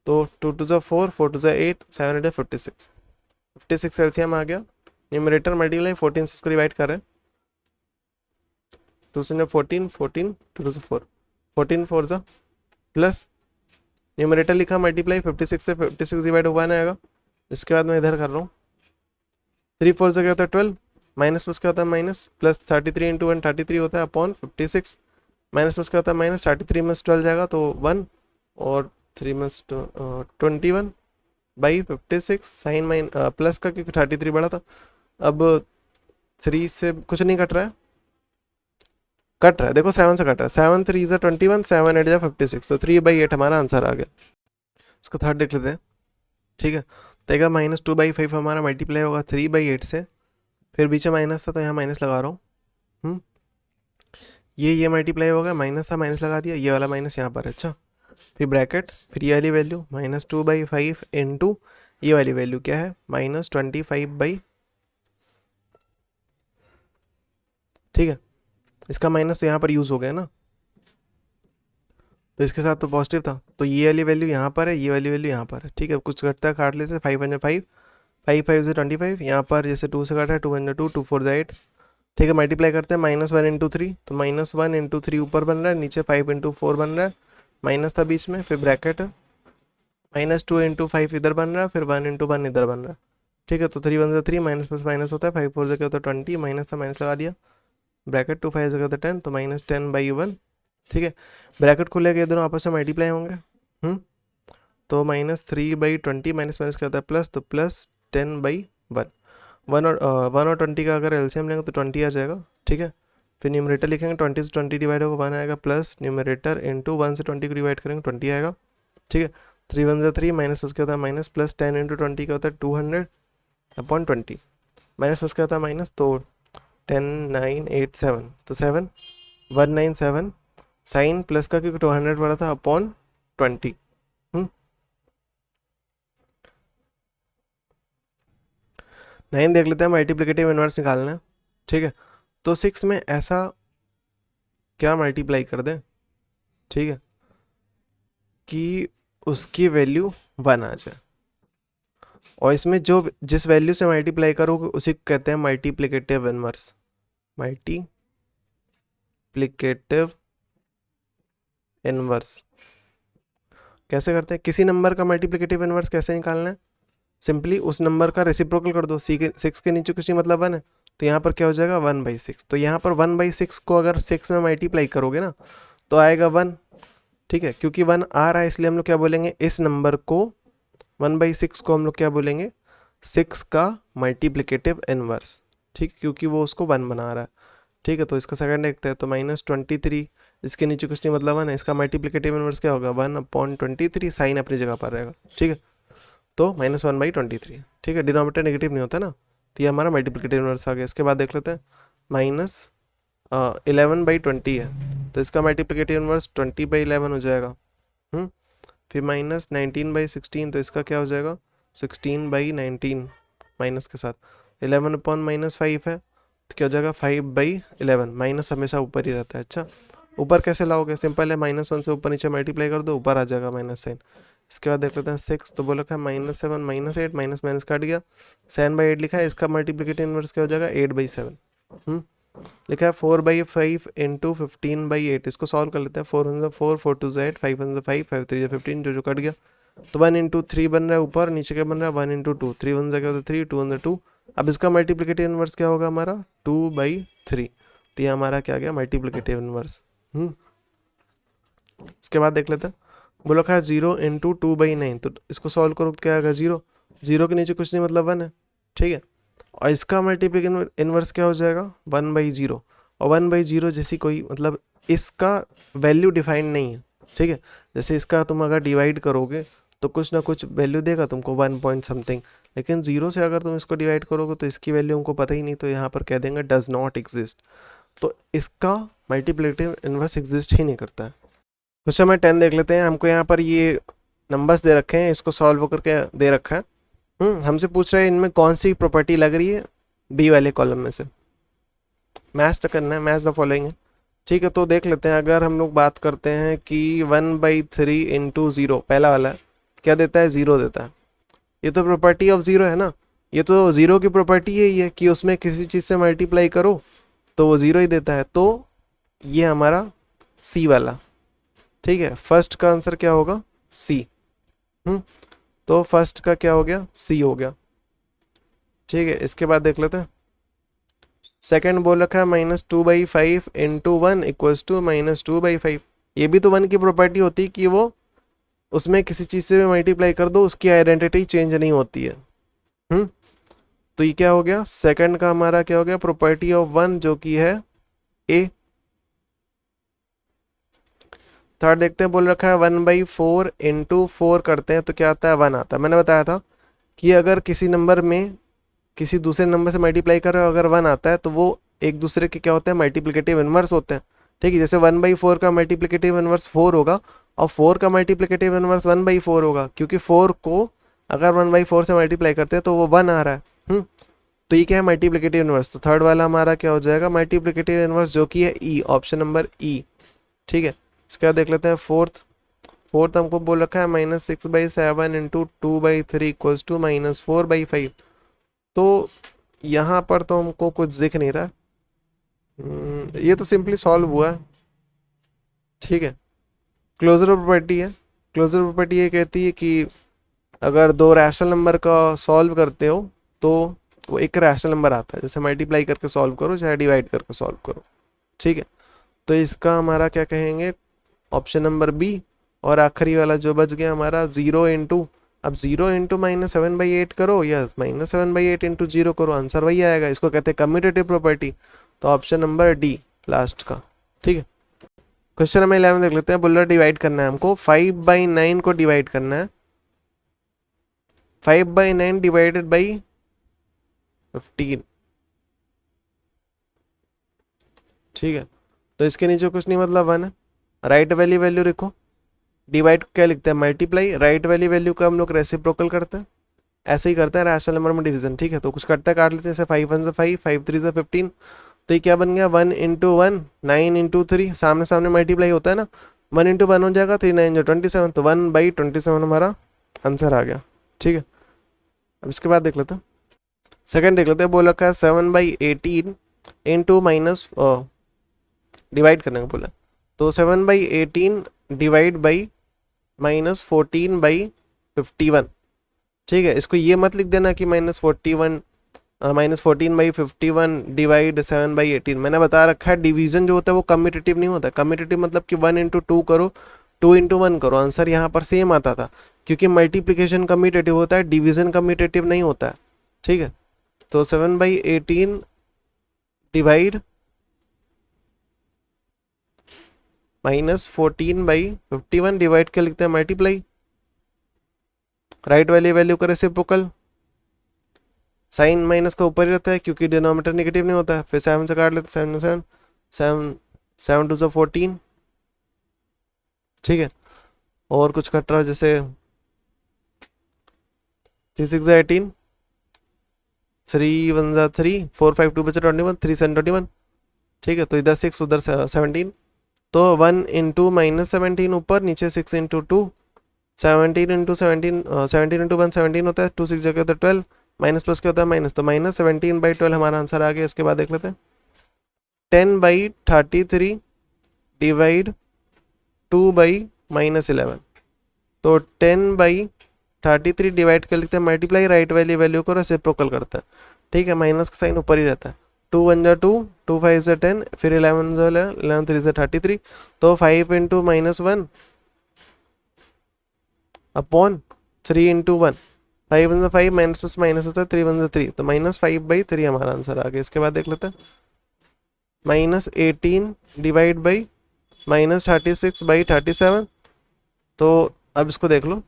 A: तो 2 2 4, 4 2 8, 7 8 56, 56 एलसीएम आ गया। न्यूमरेटर मल्टीप्लाई 14 से इसको डिवाइड कर रहे हैं, 2 से 14 14, 2 से 4, 14 4 जा, प्लस न्यूमरेटर लिखा मल्टीप्लाई 56 से 56 डिवाइड 1 आएगा। इसके बाद मैं इधर कर रहा हूँ, 3 4 से क्या होता है 12, माइनस प्लस क्या होता है माइनस, प्लस 33 इंटू 1 33 होता है अपॉन 56, माइनस प्लस क्या होता है माइनस, 33 में 12 जाएगा तो 1, और 3 में 21/56, साइन माइन प्लस का, क्योंकि 33 बड़ा था। अब 3 से कुछ नहीं कट रहा है, कट रहा है देखो 7 से कट रहा है, 7 3 से 21, 7 8 56, तो 3/8 हमारा आंसर आ गया। इसको थर्ड देख लेते हैं। ठीक है, तो एक -2/5 हमारा मल्टीप्लाई होगा 3/8 से, फिर बीच में माइनस था तो यहाँ माइनस लगा रहा हूँ, ये मल्टीप्लाई होगा, माइनस था माइनस लगा दिया, ये वाला माइनस यहाँ पर। अच्छा, फिर ब्रैकेट, फिर ये वाली वैल्यू -2/5 इंटू ये वाली वैल्यू क्या है -25/, ठीक है, इसका माइनस तो यहाँ पर यूज़ हो गया ना, तो इसके साथ तो पॉजिटिव था, तो ये वाली वैल्यू यहाँ पर है, ये वाली वैल्यू यहाँ पर है। ठीक है, कुछ घटता है काट लेते, 5 1 5, 5 5 से 25, यहाँ पर जैसे 2 से काटा है, 2 1 2, 2 4 8। ठीक है, मल्टीप्लाई करते हैं, -1 इंटू 3, तो -1 इंटू 3 ऊपर बन रहा है, नीचे 5 इंटू 4 बन रहा है, माइनस था बीच में, फिर ब्रैकेट है, -2 इंटू 5 इधर बन रहा है, फिर 1 इंटू 1 इधर बन रहा है। ठीक है, तो 3 1 3, माइनस प्लस माइनस होता है, 5 4 से क्या होता है 20, माइनस था माइनस लगा दिया, ब्रैकेट 2 5 से क्या होता है 10, तो -10/1। ठीक है, ब्रैकेट खुलेगा, ये दोनों आपस में मल्टीप्लाई होंगे, तो -3/20, माइनस माइनस क्या होता है प्लस, तो +10/1, 1 और 20 का अगर एलसीएम लेंगे तो 20 आ जाएगा। ठीक है, फिर न्यूमरेटर लिखेंगे, 20 से 20 डिवाइड होगा 1 आएगा, प्लस न्यूमरेटर इंटू 1 से 20 को डिवाइड करेंगे 20 आएगा। ठीक है, 3 1 से 3, माइनस प्लस क्या होता है माइनस, प्लस 10 इंटू 20 का होता है 200/20, माइनस प्लस क्या होता है माइनस, तो 10 9 8 7, तो 7 197, साइन प्लस का क्योंकि 200 बड़ा था अपॉन 20। 9 देख लेते हैं, मल्टीप्लिकेटिव इनवर्स निकालना है। ठीक है, तो 6 में ऐसा क्या मल्टीप्लाई कर दें, ठीक है, कि उसकी वैल्यू 1 आ जाए, और इसमें जो जिस वैल्यू से मल्टीप्लाई करोगे उसी को कहते हैं मल्टीप्लिकेटिव इनवर्स, मल्टीप्लिकेटिव इनवर्स। कैसे करते हैं, किसी नंबर का मल्टीप्लिकेटिव इनवर्स कैसे निकालना है, सिंपली उस नंबर का रेसिप्रोकल कर दो। 6 के नीचे कुछ नहीं मतलब 1 है, तो यहाँ पर क्या हो जाएगा 1/6। तो यहाँ पर 1/6 को अगर 6 में मल्टीप्लाई करोगे ना तो आएगा 1, ठीक है। क्योंकि 1 आ रहा है इसलिए हम लोग क्या बोलेंगे, इस नंबर को 1/6 को हम लोग क्या बोलेंगे, 6 का मल्टीप्लिकेटिव इनवर्स, ठीक, क्योंकि वो उसको 1 बना रहा है, ठीक है। तो इसका सेकंड देखते हैं, तो -23, इसके नीचे कुछ नहीं मतलब 1 है, इसका मल्टीप्लिकेटिव इनवर्स क्या होगा 1/23, साइन अपनी जगह पर रहेगा, ठीक है। तो -1/23, ठीक है, डिनोमिनेटर नेगेटिव नहीं होता ना, तो ये हमारा मल्टीप्लिकेटिव इनवर्स आ गया। इसके बाद देख लेते हैं -11/20 है, तो इसका मल्टीप्लिकेटिव इनवर्स 20/11 हो जाएगा। फिर -19/16, तो इसका क्या हो जाएगा 16/19 माइनस के साथ। 11/-5 है तो क्या हो जाएगा 5/11, माइनस हमेशा ऊपर ही रहता है। अच्छा, ऊपर कैसे लाओगे, सिंपल है, -1 से ऊपर नीचे मल्टीप्लाई कर दो, ऊपर आ जाएगा माइनस साइन। इसके बाद देख लेते हैं 6, तो बोला है -7 -8, माइनस माइनस काट गया, 7/8 लिखा है, इसका मल्टीप्लिकेटिव इनवर्स क्या हो जाएगा 8/7। लिखा है 4/5 इंटू 15/8, इसको सॉल्व कर लेते हैं। 4 1 4, 4 2 8, 5 1 5, 5 3 15, जो कट गया। तो 1 इंटू 3 बन रहा है ऊपर, नीचे क्या बन रहा है 1 इंटू 2, 3 1 क्या होता है 3, 2 1 2। अब इसका मल्टीप्लिकेटिव इनवर्स क्या होगा हमारा 2/3, तो ये हमारा क्या गया मल्टीप्लिकेटिव इनवर्स। इसके बाद देख लेते हैं, बोला है 0 इंटू 2/9, तो इसको सॉल्व करो तो क्या आएगा 0, 0 के नीचे कुछ नहीं मतलब 1 है, ठीक है। और इसका मल्टीप्लिकेटिव इनवर्स क्या हो जाएगा 1/0, और 1/0 जैसी कोई मतलब इसका वैल्यू डिफाइंड नहीं है, ठीक है। जैसे इसका तुम अगर डिवाइड करोगे तो कुछ ना कुछ वैल्यू देगा तुमको 1 पॉइंट समथिंग, लेकिन 0 से अगर तुम इसको डिवाइड करोगे तो इसकी वैल्यू हमको पता ही नहीं, तो यहाँ पर कह देंगे डज नॉट एग्जिस्ट, तो इसका मल्टीप्लिकेटिव इनवर्स एग्जिस्ट ही नहीं करता है। क्वेश्चन नंबर 10 देख लेते हैं। हमको यहाँ पर ये नंबर्स दे रखे हैं, इसको सॉल्व करके दे रखा है। हमसे पूछ रहे हैं इनमें कौन सी प्रॉपर्टी लग रही है बी वाले कॉलम में से। मैच तो करना है, मैच द फॉलोइंग है, ठीक है। तो देख लेते हैं, अगर हम लोग बात करते हैं कि 1/3 इंटू 0, पहला वाला है, क्या देता है 0 देता है, ये तो प्रॉपर्टी ऑफ 0 है ना, ये तो 0 की प्रॉपर्टी यही है कि उसमें किसी चीज़ से मल्टीप्लाई करो तो वो 0 ही देता है, तो ये हमारा सी वाला, ठीक है। फर्स्ट का आंसर क्या होगा सी, तो फर्स्ट का क्या हो गया सी हो गया, ठीक है। इसके बाद देख लेते हैं, सेकंड बोल रखा है -2/5 इंटू 1 इक्वल्स टू -2/5, ये भी तो 1 की प्रॉपर्टी होती है कि वो उसमें किसी चीज़ से भी मल्टीप्लाई कर दो उसकी आइडेंटिटी चेंज नहीं होती है। तो ये क्या हो गया, सेकंड का हमारा क्या हो गया प्रॉपर्टी ऑफ 1, जो कि है ए। थर्ड देखते हैं, बोल रखा है 1/4 इंटू 4 करते हैं तो क्या आता है 1 आता है। मैंने बताया था कि अगर किसी नंबर में किसी दूसरे नंबर से मल्टीप्लाई कर रहे हो, अगर 1 आता है तो वो एक दूसरे के क्या होते हैं मल्टीप्लिकेटिव इनवर्स होते हैं, ठीक है। जैसे 1/4 का मल्टीप्लिकेटिव इनवर्स 4 होगा और 4 का मल्टीप्लिकेटिव इनवर्स 1/4 होगा, क्योंकि 4 को अगर 1/4 से मल्टीप्लाई करते हैं तो वो 1 आ रहा है। तो ये क्या है मल्टीप्लिकेटिव इनवर्स, तो थर्ड वाला हमारा क्या हो जाएगा मल्टीप्लिकेटिव इनवर्स, जो कि है ई, ऑप्शन नंबर ई, ठीक है। इसके बाद देख लेते हैं फोर्थ हमको बोल रखा है -6/7 इंटू 2/3 इक्वल्स टू -4/5, तो यहाँ पर तो हमको कुछ दिख नहीं रहा, ये तो सिंपली सॉल्व हुआ है, ठीक है। क्लोजर प्रॉपर्टी है, क्लोजर प्रॉपर्टी ये कहती है कि अगर दो रैशनल नंबर का सॉल्व करते हो तो वो एक रैशनल नंबर आता है, जैसे मल्टीप्लाई करके सॉल्व करो चाहे डिवाइड करके सॉल्व करो, ठीक है। तो इसका हमारा क्या कहेंगे ऑप्शन नंबर बी। और आखिरी वाला जो बच गया हमारा 0 इंटू, अब 0 इंटू -7/8 करो या -7/8 इंटू 0 करो, आंसर वही आएगा, इसको कहते हैं कम्यूटेटिव प्रॉपर्टी, तो ऑप्शन नंबर डी लास्ट का, ठीक है। क्वेश्चन नंबर 11 देख लेते हैं, बोल रहा डिवाइड करना है हमको 5/9 को डिवाइड करना है, 5/9 डिवाइडेड बाई 15, ठीक है। तो इसके नीचे कुछ नहीं मतलब 1 है, राइट वैल्यू वैल्यू लिखो, डिवाइड क्या लिखते हैं मल्टीप्लाई, राइट वैल्यू वैल्यू का हम लोग रेसिप्रोकल करते हैं, ऐसे ही करते हैं रैशनल नंबर में डिवीजन, ठीक है। तो कुछ करता है काट लेते हैं, जैसे 5 1 5, 5 3 15, तो ये क्या बन गया 1 इंटू 1 9 इंटू 3, सामने सामने मल्टीप्लाई होता है ना, 1 इंटू 1 हो जाएगा 3 9 27, तो 1/27 हमारा आंसर आ गया, ठीक है। अब इसके बाद देख लेते हैं, सेकंड देख लेते हैं, बोल रखा है 7/18 इंटू माइनस डिवाइड करने का बोला, तो 7/18 डिवाइड बाई -14/51। ठीक है, इसको ये मत लिख देना कि -14/51 डिवाइड 7/18। मैंने बता रखा है डिवीजन जो होता है वो कम्यूटेटिव नहीं होता। कम्यूटेटिव मतलब कि 1 × 2 करो, 2 × 1 करो, आंसर यहाँ पर सेम आता था, क्योंकि मल्टीप्लिकेशन कम्यूटेटिव होता है, डिवीजन कम्यूटेटिव नहीं होता है। ठीक है, तो 7/18 डिवाइड -14/51 डिवाइड क्या लिखते हैं, मल्टीप्लाई, राइट वाली वैल्यू का रेसिप्रोकल, साइन माइनस का ऊपर ही रहता है क्योंकि डिनोमिनेटर नेगेटिव नहीं होता है। फिर 7 से काट लेते, 7 7 7 7 2 14। ठीक है, और कुछ कट रहा है जैसे 3 6 18, 3 1 3, 4 5 2 बचे 21, 3 7 21। ठीक है, तो इधर 6 उधर 17, तो 1 × -17 ऊपर, नीचे 6 × 2, 17 × 17, 17 × 1 17 होता है, 2 6 जगह होता है 12, माइनस प्लस क्या होता है माइनस, तो -17/12 हमारा आंसर आ गया। इसके बाद देख लेते हैं 10/33 डिवाइड 2/-11, तो 10/33 डिवाइड कर लेते हैं, मल्टीप्लाई, राइट वाली वैल्यू को रेसिप्रोकल करता है। ठीक है, माइनस का साइन ऊपर ही रहता है, 2 1 2, 2 5 10, फिर 11 11 3 33, तो 5 × -1 अपॉन 3 × 1, 5 1 5, माइनस प्लस माइनस होता है, 3 1 3, तो -5/3 हमारा आंसर आ गया। इसके बाद देख लेते हैं -18 डिवाइड बाई -36/37, तो अब इसको देख लो,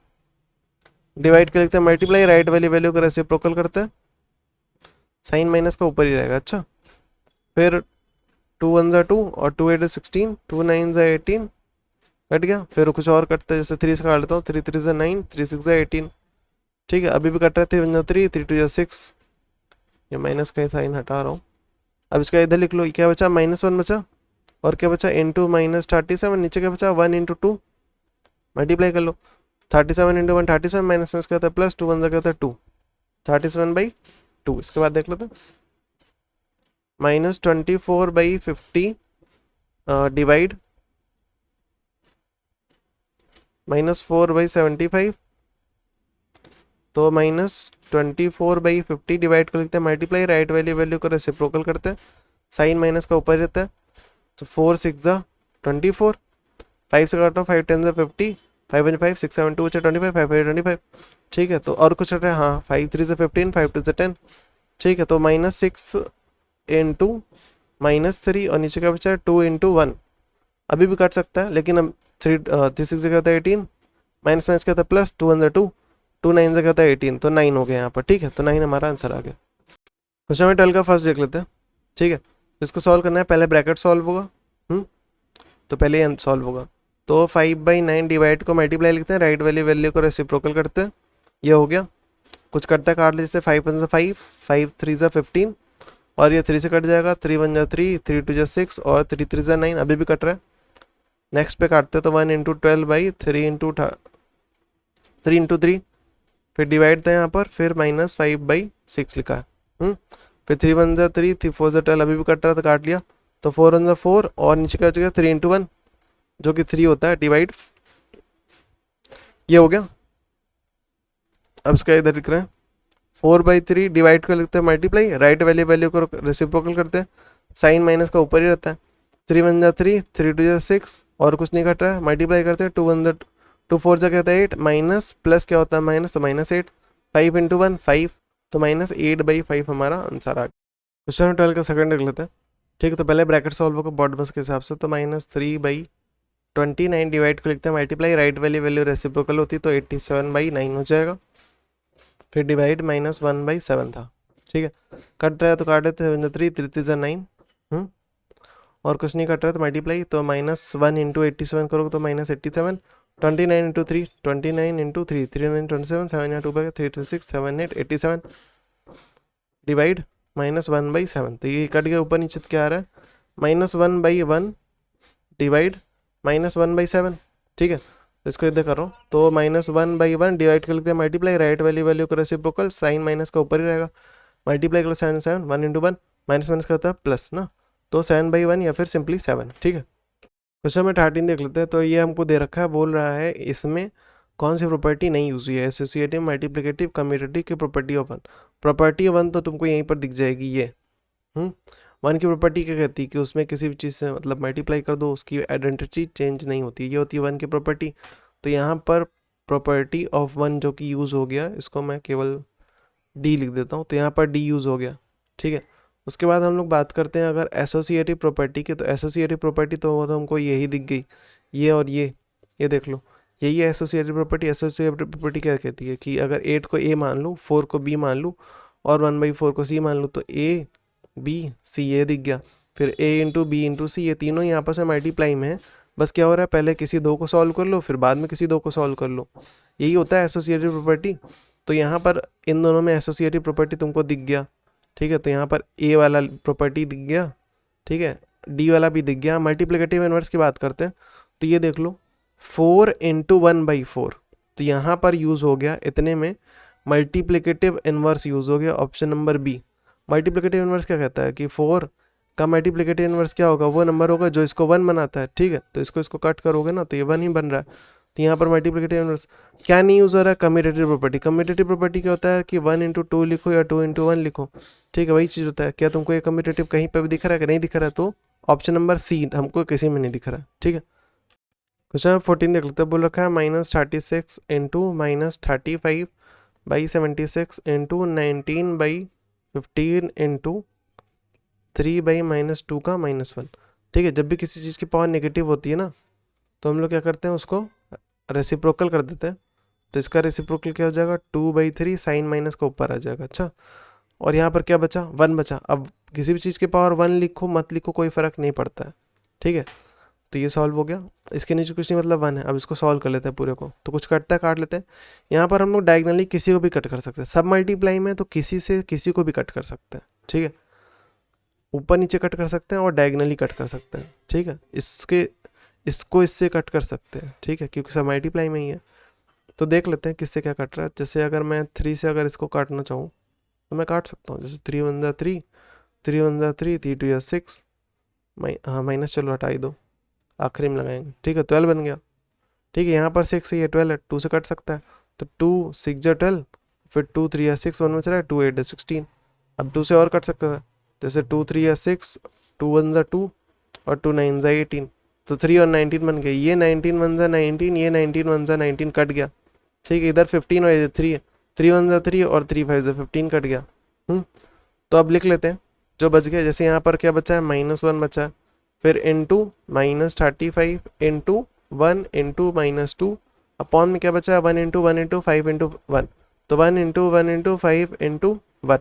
A: डिवाइड कर लेते हैं, मल्टीप्लाई, राइट वाली वैल्यू को रेसिप्रोकल करते हैं, साइन माइनस का ऊपर ही रहेगा। अच्छा, फिर 2 1 2 और 2 8 16, 2 9 18 कट गया। फिर कुछ और कटता है, जैसे 3 से काट लेता हूँ, 3 3 9, 3 6 18। ठीक है, अभी भी कट रहा है, 3 1 3, 3 2 6, ये माइनस का साइन हटा रहा हूँ। अब इसका इधर लिख लो, क्या बचा, -1 बचा, और क्या बचा, इंटू -37, नीचे क्या बचा, 1 × 2, मल्टीप्लाई कर लो, 37 × 1 37, माइनस क्या होता है प्लस, 2 1 क्या होता है 2, 37/2। इसके बाद देख लेते हैं -24/50 डिवाइड -4/75, तो -24/50 डिवाइड कर लेते हैं, मल्टीप्लाई, राइट वाली वैल्यू को रेसिप्रोकल करते हैं, साइन माइनस का ऊपर रहता है, तो 4 6 24, 5 से काटो, 5 10 50, 5 1 5, 6 7 2 25, 5 5 25। ठीक है, तो और कुछ रहा है, हाँ, 5 3 15, 5 2 10। ठीक है, तो -6 × -3, और नीचे का बचा 2 × 1, अभी भी काट सकता है, लेकिन अब 3 6 जगह होता है 18, माइनस माइनस क्या होता है प्लस, 2 1 2, 2 9 जगह होता है 18, तो 9 हो गया यहाँ पर। ठीक है, तो 9 हमारा आंसर आ गया। क्वेश्चन नंबर 12 का फर्स्ट देख लेते हैं। ठीक है, इसको सॉल्व करना है, पहले ब्रैकेट सॉल्व होगा, तो पहले ये सॉल्व होगा, तो 5/9 डिवाइड को मल्टीप्लाई लिखते हैं, राइट वाली वैल्यू को रेसिप्रोकल करते हैं, ये हो गया। कुछ कटता है, काट ले, जैसे 5 1 5, 5 3 15, और ये 3 से कट जाएगा, 3 1 3, 3 2 6, और 3 3 9, अभी भी कट रहा है। नेक्स्ट पे काटते हैं, तो 1 × 12/3 × 3, फिर डिवाइड था यहाँ पर, फिर -5/6 लिखा है। फिर 3 1 3, 3 4 12, अभी भी कट रहा था, काट लिया, तो 4 1 4, और नीचे का 3 × 1 जो कि 3 होता है, डिवाइड, ये हो गया। अब इसका इधर लिख रहे हैं 4/3 डिवाइड कर लिखते हैं, मल्टीप्लाई, राइट वाली वैल्यू को रेसिप्रोकल करते हैं, साइन माइनस का ऊपर ही रहता है, 3 1 3, 3 2 6, और कुछ नहीं कट रहा है, मल्टीप्लाई करते हैं, 2 1 2 4 क्या होता है 8, माइनस प्लस क्या होता है माइनस, तो -8, 5 × 1 5, तो -8/5 हमारा आंसर आ गया। क्वेश्चन 12 का सेकंड देख लेते हैं। ठीक है, तो पहले ब्रैकेट सॉल्व होगा बॉडमस के हिसाब से, तो -3/29 डिवाइड कर लिखते हैं, मल्टीप्लाई, राइट वाली वैल्यू रेसिप्रोकल होती, तो 87/9 हो जाएगा, फिर डिवाइड -1/7 था। ठीक है, कट रहा है तो काट लेते हैं, 3 3 3 9, और कुछ नहीं कट रहा है तो मल्टीप्लाई, तो -1 × 87 करोगे तो -87, 29 × 3, 29 × 3, 3 9 27, 7 या 2 3 3 6 7 8 87, डिवाइड -1/7, तो ये कट गया, ऊपर नीचे क्या आ रहा है, -1/1 डिवाइड -1/7। ठीक है, तो इसको इधर कर रहा हूँ, तो -1/1 डिवाइड कर लेते हैं, मल्टीप्लाई, राइट वाली वैल्यू को रेसिप्रोकल, साइन माइनस का ऊपर ही रहेगा, मल्टीप्लाई कर लो 7 7, 1 × 1, माइनस माइनस का होता है प्लस ना, तो 7/1 या फिर सिंपली 7। ठीक है। क्वेश्चन में 13 देख लेते हैं। तो ये हमको दे रखा है, बोल रहा है इसमें कौन सी प्रॉपर्टी नहीं यूज हुई है, एसोसिएटिव, मल्टीप्लिकेटिव, कम्यूटेटिव की property of one. Property of one तो तुमको यहीं पर दिख जाएगी ये। वन की प्रॉपर्टी क्या कहती है कि उसमें किसी भी चीज़ से मतलब मल्टीप्लाई कर दो, उसकी आइडेंटिटी चेंज नहीं होती, ये होती है वन की प्रॉपर्टी। तो यहाँ पर प्रॉपर्टी ऑफ वन जो कि यूज़ हो गया, इसको मैं केवल डी लिख देता हूँ, तो यहाँ पर डी यूज़ हो गया। ठीक है, उसके बाद हम लोग बात करते हैं अगर एसोसिएटिव प्रॉपर्टी की। तो एसोसिएटिव प्रॉपर्टी तो वो तो हमको यही दिख गई, ये और ये देख लो, यही है एसोसिएटिव प्रॉपर्टी। एसोसिएटिव प्रॉपर्टी क्या कहती है कि अगर 8 को ए मान लूँ, 4 को बी मान लूँ और 1/4 को सी मान लूँ, तो ए बी सी ये दिख गया। फिर ए इंटू बी इंटू सी, ये तीनों ही आपस में मल्टीप्लाई में है। बस क्या हो रहा है, पहले किसी दो को सॉल्व कर लो, फिर बाद में किसी दो को सॉल्व कर लो, यही होता है एसोसिएटिव प्रॉपर्टी। तो यहाँ पर इन दोनों में एसोसिएटिव प्रॉपर्टी तुमको दिख गया। ठीक है, तो यहाँ पर ए वाला प्रॉपर्टी दिख गया, ठीक है, डी वाला भी दिख गया। मल्टीप्लिकेटिव इनवर्स की बात करते हैं, तो ये देख लो 4 इंटू 1/4, तो यहाँ पर यूज़ हो गया इतने में मल्टीप्लिकेटिव इनवर्स यूज़ हो गया, option number B. Multiplicative inverse क्या कहता है कि 4 का मल्टीप्लिकेटिव इनवर्स क्या होगा, वो नंबर होगा जो इसको 1 बनाता है। ठीक है, तो इसको कट करोगे ना तो ये 1 ही बन रहा है। तो यहाँ पर मल्टीप्लिकेटिव इनवर्स क्या नहीं यूज़ हो रहा है, कम्यूटेटिव प्रॉपर्टी। कम्यूटेटिव प्रॉपर्टी क्या होता है कि 1 इंटू 2 लिखो या 2 इंटू 1 लिखो। ठीक है, वही चीज़ होता है। क्या तुमको ये कम्यूटेटिव कहीं पर भी दिख रहा है कि नहीं दिख रहा है, तो ऑप्शन नंबर सी हमको किसी में नहीं दिख रहा है। ठीक है, क्वेश्चन 14 देख लेते हैं। बोल रखा है -36 इंटू -35/76 इंटू 19/15 इंटू 3/-2 का -1। ठीक है, जब भी किसी चीज़ की पावर नेगेटिव होती है ना, तो हम लोग क्या करते हैं, उसको रेसिप्रोकल कर देते हैं। तो इसका रेसिप्रोकल क्या हो जाएगा, 2/3 साइन माइनस का ऊपर आ जाएगा। अच्छा, और यहाँ पर क्या बचा, 1 बचा। अब किसी भी चीज़ की पावर 1 लिखो मत लिखो कोई फ़र्क नहीं पड़ता है। ठीक है, तो ये सॉल्व हो गया। इसके नीचे कुछ नहीं मतलब 1 है। अब इसको सॉल्व कर लेते हैं पूरे को, तो कुछ कटता है काट लेते हैं। यहाँ पर हम लोग डायगनली किसी को भी कट कर सकते हैं। सब मल्टीप्लाई में तो किसी से किसी को भी कट कर सकते हैं। ठीक है, ऊपर नीचे कट कर सकते हैं और डायगनली कट कर सकते हैं। ठीक है, इसको इससे कट कर सकते हैं। ठीक है, क्योंकि सब मल्टीप्लाई में ही है। तो देख लेते हैं किससे क्या कट रहा है। जैसे अगर मैं 3 से अगर इसको काटना चाहूँ तो मैं काट सकता हूँ। जैसे 3 1 3, 3 1 3, 3 2 6, हाँ माइनस चलो हटा ही दो, आखिरी में लगाएंगे। ठीक है, 12 बन गया। ठीक है, यहाँ पर 6 है, ये 12 है, 2 से कट सकता है। तो 2 6 जा 12, फिर 2 3 या 6 1 में चला है, 2 8 16। अब 2 से और कट सकता है, जैसे 2 3 या 6, 2 1 जा 2 और 2 9 जा 18। तो 3 और 19 बन गए। ये 19 1 जा 19, ये 19 1 जा 19 कट गया। ठीक है, इधर 15 और इधर 3 है, 3 1 जा 3 और 3 5 जा 15 कट गया। तो अब लिख लेते हैं जो बच गया। जैसे यहाँ पर क्या बचा है, -1 बचा है, फिर इंटू -35 इंटू 1 इंटू -2 अपॉन में क्या बचा है, 1 इंटू 1 इंटू 5 इंटू 1। तो 1 इंटू 1 इंटू 5 इंटू 1।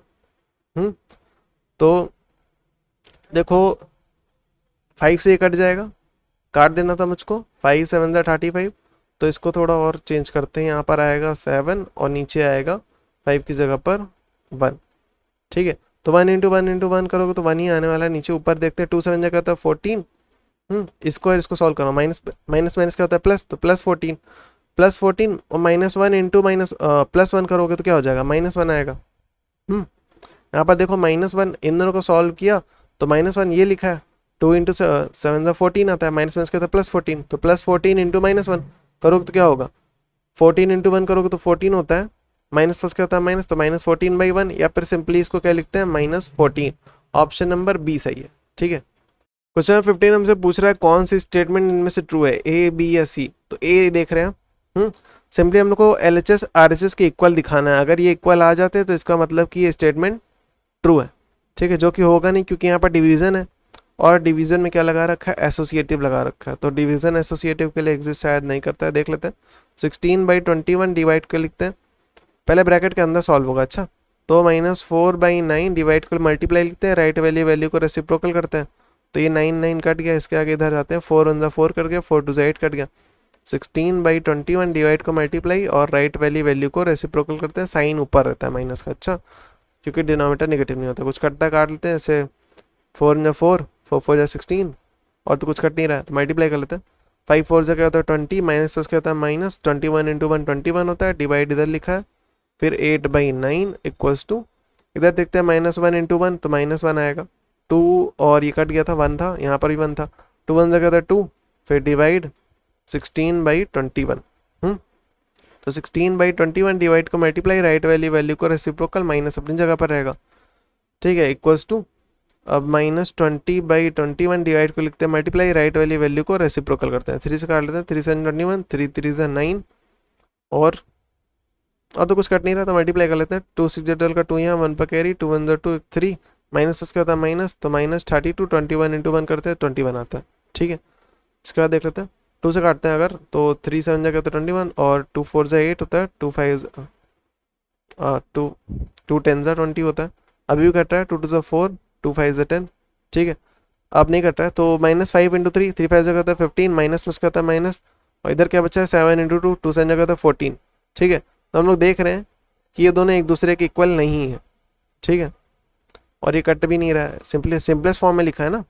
A: तो देखो 5 से ये कट जाएगा, काट देना था मुझको। 5 7 जा 35। तो इसको थोड़ा और चेंज करते हैं, यहाँ पर आएगा 7 और नीचे आएगा 5 की जगह पर 1। ठीक है, तो 1 इंटू 1 इंटू 1 करोगे तो 1 ही आने वाला है। नीचे ऊपर देखते हैं, 2 7 जगह था 14। इसको सॉल्व करो, माइनस माइनस क्या होता है, प्लस। तो +14 +14 और -1 इंटू +1 करोगे तो क्या हो जाएगा, -1 आएगा। यहाँ पर देखो -1, इन दोनों को सॉल्व किया तो -1 ये लिखा है। 2 इंटू 7 जा 14 आता है, माइनस क्या होता है, +14। तो +14 इंटू -1 करोगे तो क्या होगा, 14 इंटू 1 करोगे तो 14 होता है, माइनस प्लस क्या होता है माइनस, तो -14/1, या फिर सिंपली इसको क्या लिखते हैं, -14। ऑप्शन नंबर बी सही है। ठीक है, क्वेश्चन 15 हमसे पूछ रहा है कौन सी स्टेटमेंट इनमें से ट्रू है, ए बी या सी। तो ए देख रहे हैं, सिंपली हम लोग को LHS RHS के इक्वल दिखाना है। अगर ये इक्वल आ जाते हैं तो इसका मतलब कि ये स्टेटमेंट ट्रू है। ठीक है, जो कि होगा नहीं क्योंकि यहाँ पर डिवीजन है, और डिवीजन में क्या लगा रखा है, एसोसिएटिव लगा रखा है। तो डिवीजन एसोसिएटिव के लिए एग्जिस्ट शायद नहीं करता है, देख लेते हैं। 16/21 डिवाइड कर लिखते हैं, पहले ब्रैकेट के अंदर सॉल्व होगा। अच्छा, तो -4/9 डिवाइड कर मल्टीप्लाई लिखते हैं, राइट वैल्यू को रेसिप्रोकल करते हैं। तो ये 9 9 कट गया, इसके आगे इधर जाते हैं, 4 1 4 कट गया, 4 2 8 कट गया। 16/21 डिवाइड को मल्टीप्लाई और राइट वैल्यू को रेसिप्रोकल करते हैं, साइन ऊपर रहता है माइनस का। अच्छा, क्योंकि डिनोमिनेटर नेगेटिव नहीं होता, कुछ कटता काट लेते हैं। ऐसे 4 जा 4, 4 4 जा 16, और तो कुछ कट नहीं रहा है तो मल्टीप्लाई कर लेते हैं। 5 4 जा क्या होता है 20, माइनस प्लस क्या होता है माइनस, 21 इंटू 1 21 होता है, डिवाइड इधर लिखा है, फिर 8/9 इक्वल्स टू, इधर देखते हैं -1 इंटू 1 तो -1 आएगा, 2 और ये कट गया था 1 था, यहाँ पर भी 1 था, 2 1 जगह था 2, फिर डिवाइड 16/21। तो 16/21 डिवाइड को मल्टीप्लाई, राइट वाली वैल्यू को रेसिप्रोकल, माइनस अपनी जगह पर रहेगा, ठीक है, इक्वल्स टू अब -20/21 डिवाइड को लिखते हैं मल्टीप्लाई, राइट वाली वैल्यू को रेसिप्रोकल करते हैं, 3 से काट लेते हैं, 3 7 21, 3 3 9 और तो कुछ कट नहीं रहा तो मल्टीप्लाई कर लेते हैं, 2 6 12 का 2 यहाँ, 1 पर कैरी, 2 1 2 3, माइनस उसके होता है माइनस, तो -32, 21 इंटू 1 करते हैं 21 आता है, ठीक है। इसके बाद देख लेते हैं 2 से काटते हैं अगर, तो 3 7 जगह तो 21 और 2 4 8 होता है, 2 5 2 2 10 20 होता है, अभी भी कट रहा है, 2 2 4, 2 5 10, ठीक है। अब नहीं कट रहा है तो -5 इंटू 3, 3 5 जगह होता है 15, माइनस प्लस का होता है माइनस, और इधर क्या बचा है 7 इंटू 2, 2 7 जगह होता है 14, ठीक है। तो हम लोग देख रहे हैं कि ये दोनों एक दूसरे के इक्वल नहीं है, ठीक है, और ये कट भी नहीं रहा है, सिंपलेस्ट फॉर्म में लिखा है ना,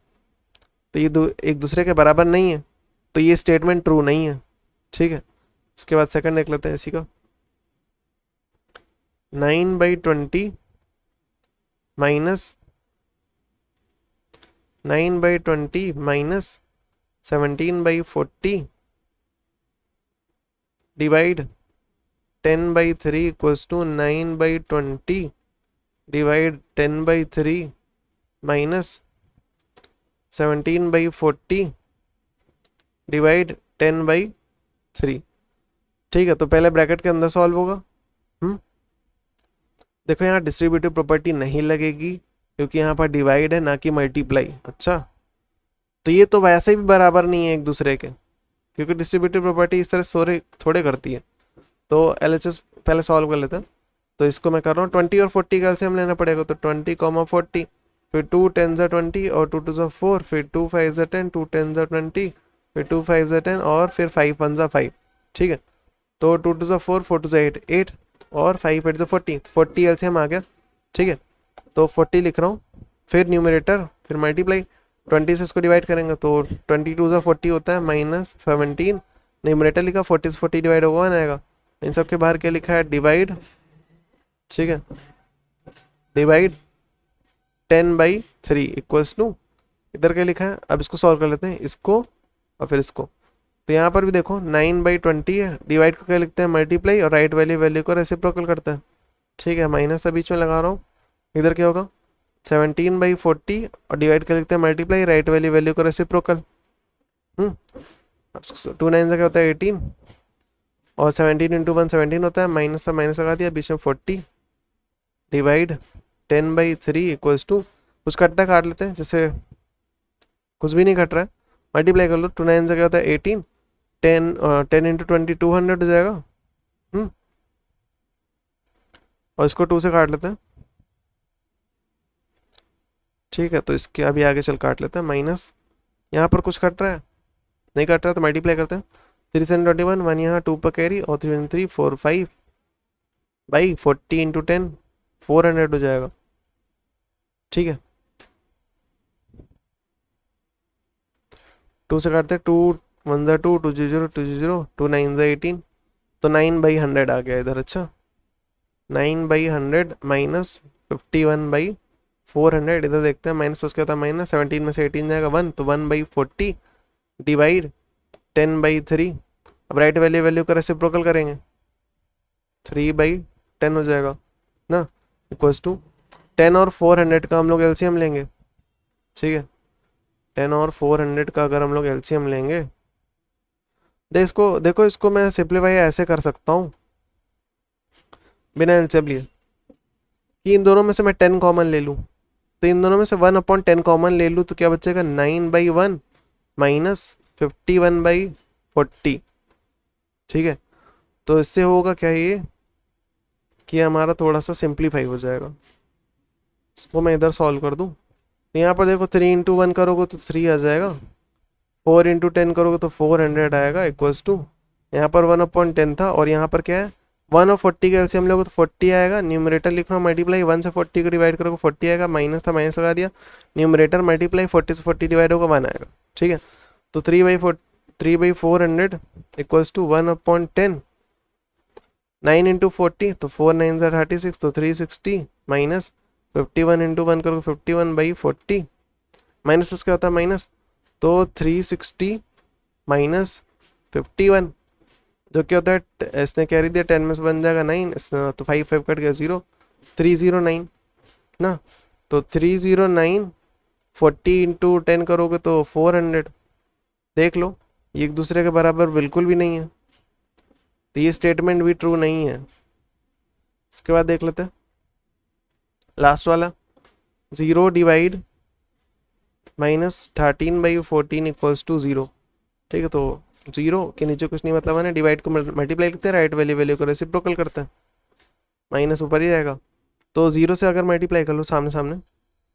A: तो ये एक दूसरे के बराबर नहीं है, तो ये स्टेटमेंट ट्रू नहीं है, ठीक है। इसके बाद सेकंड देख लेते हैं इसी का, 9/20 minus 9/20 minus 17/40 divide 10/3 equals to 9/20 divide 10/3 minus 17/40 divide 10/3, ठीक है। तो पहले ब्रैकेट के अंदर सॉल्व होगा। देखो यहाँ डिस्ट्रीब्यूटिव प्रॉपर्टी नहीं लगेगी क्योंकि यहाँ पर डिवाइड है ना कि मल्टीप्लाई। अच्छा, तो ये तो वैसे भी बराबर नहीं है एक दूसरे के, क्योंकि डिस्ट्रीब्यूटिव प्रॉपर्टी इस तरह थोड़े करती है। तो LHS पहले सॉल्व कर लेते हैं। तो इसको मैं कर रहा हूँ 20 और 40 का एलसीएम लेना पड़ेगा, तो 20, 40, फिर 2 10 20 और 2 2 4, फिर 2 5 10, 2 10 20, फिर 2 5 10 और फिर 5 1 5, ठीक है। तो 2 2 4, 4 2 8 8 और 5 8 40, 40 एलसीएम आ गया, ठीक है। तो 40 लिख रहा हूँ, फिर न्यूमरेटर, फिर मल्टीप्लाई, 20 से इसको डिवाइड करेंगे तो 22 40 होता है -17, न्यूमरेटर लिखा, 40 से 40 डिवाइड होगा 1 आएगा, इन सब के बाहर क्या लिखा है डिवाइड, ठीक है, डिवाइड 10/3 इक्वल्स टू, इधर क्या लिखा है, अब इसको सॉल्व कर लेते हैं, इसको और फिर इसको। तो यहाँ पर भी देखो 9/20 है, डिवाइड को क्या लिखते हैं मल्टीप्लाई, और राइट वाली वैल्यू को रेसिप्रोकल करते हैं, ठीक है, माइनस से बीच में लगा रहा हूँ। इधर क्या होगा 17/40 और डिवाइड कर लिखते हैं मल्टीप्लाई, राइट वाली वैल्यू को रेसिप्रोकल। 2 9 से क्या होता है 18 और 17 इंटू 1 17 होता है, माइनस से माइनस लगा दिया, बीच में 40 डिवाइड 10/3 इक्वल्स टू, कुछ कटता है काट लेते हैं, जैसे कुछ भी नहीं कट रहा है, मल्टीप्लाई कर लो, 2 9 से क्या होता है 18, 10 इंटू 20 200 हो जाएगा। और इसको 2 से काट लेते हैं, ठीक है। तो इसके अभी आगे चल काट लेते हैं, माइनस यहाँ पर कुछ कट रहा है, नहीं कट रहा तो मल्टीप्लाई करते हैं, 3 7 21, 1 यहाँ 2 पर कैरी और 3 3 4 5 बाई 40 इंटू 10 400 हो जाएगा, ठीक है। 2 से काटते हैं, 2 1 2 2 0 2 0 2 9 18, तो 9/100 आ गया इधर। अच्छा, 9/100 माइनस 51/400, इधर देखते हैं माइनस प्लस क्या होता है माइनस, 17 में से 18 जाएगा 1, तो 1/40 डिवाइड 10/3, अब राइट वैल्यू का रेसिप्रोकल करेंगे, 3/10 हो जाएगा ना, इक्वल्स टू 10 और 400 का हम लोग एलसीएम लेंगे, ठीक है। 10 और 400 का अगर हम लोग एलसीएम लेंगे, देखो इसको मैं सिंप्लीफाई ऐसे कर सकता हूँ बिना एलसीएम लिए कि इन दोनों में से मैं 10 कॉमन ले लूँ, तो इन दोनों में से 1/10 कॉमन ले लूँ तो क्या बचेगा 9/1 माइनस 51/40, ठीक है। तो इससे होगा क्या ये कि हमारा थोड़ा सा सिंप्लीफाई हो जाएगा। इसको मैं इधर सॉल्व कर दूँ, तो यहाँ पर देखो 3 इंटू 1 करोगे तो 3 आ जाएगा, 4 इंटू 10 करोगे तो 400 आएगा, इक्वल्स टू यहाँ पर 1/10 था और यहाँ पर क्या है 1 और 40 का एलसीएम लोगे तो 40 आएगा, न्यूमरेटर लिख रहा हूँ मल्टीप्लाई, 1 से 40 को डिवाइड करोगे 40 आएगा, माइनस था माइनस लगा दिया, न्यूमरेटर मल्टीप्लाई 40 से 40 डिवाइड होगा 1 आएगा, ठीक है। तो 3/400 इक्वल्स टू 1/10, 9 इंटू 40 तो 4 9 36, तो 360 माइनस 51 इंटू 1 करोगे 51/40, माइनस प्लस क्या होता है माइनस, तो 360 माइनस 51, जो क्या होता है, इसने कैरी दिया 10 में से बन जाएगा 9, तो 5 5 कट गया 0, 309 ना। तो 309 40 इंटू 10 करोगे तो 400। देख लो ये एक दूसरे के बराबर बिल्कुल भी नहीं है, तो ये स्टेटमेंट भी ट्रू नहीं है। इसके बाद देख लेते हैं लास्ट वाला, 0 डिवाइड -13/14 इक्वल्स टू 0। ठीक है, तो 0 के नीचे कुछ नहीं मतलब है, डिवाइड को मल्टीप्लाई करते हैं, राइट वैल्यू को रेसिप्रोकल करते हैं, माइनस ऊपर ही रहेगा। तो 0 से अगर मल्टीप्लाई कर लो सामने सामने,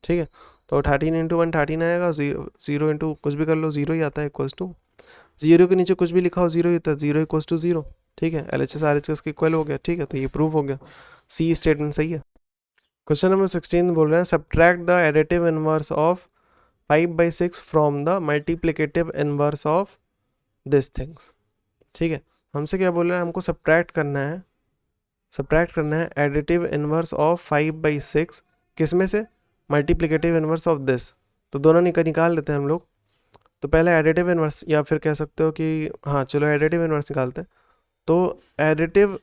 A: ठीक है, तो 13 इंटू 1 13 आएगा, 0 इंटू कुछ भी कर लो 0 ही आता है, इक्वल्स टू 0 के नीचे कुछ भी लिखा हो 0 ही होता है, 0 इक्वल्स टू 0। ठीक है, LHS RHS के इक्वल हो गया। ठीक है, तो ये प्रूफ हो गया, सी स्टेटमेंट सही है। क्वेश्चन नंबर 16 बोल रहे हैं subtract the additive inverse of 5/6 from the multiplicative inverse of this things. ठीक है, हमसे क्या बोल रहे हैं, हमको सब्ट्रैक्ट करना है एडिटिव इनवर्स ऑफ 5/6 किस में से, मल्टीप्लिकेटिव इनवर्स ऑफ दिस। तो दोनों निकाल लेते हैं हम लोग। तो पहले एडिटिव इनवर्स, या फिर कह सकते हो कि हाँ चलो एडिटिव इनवर्स निकालते हैं। तो एडिटिव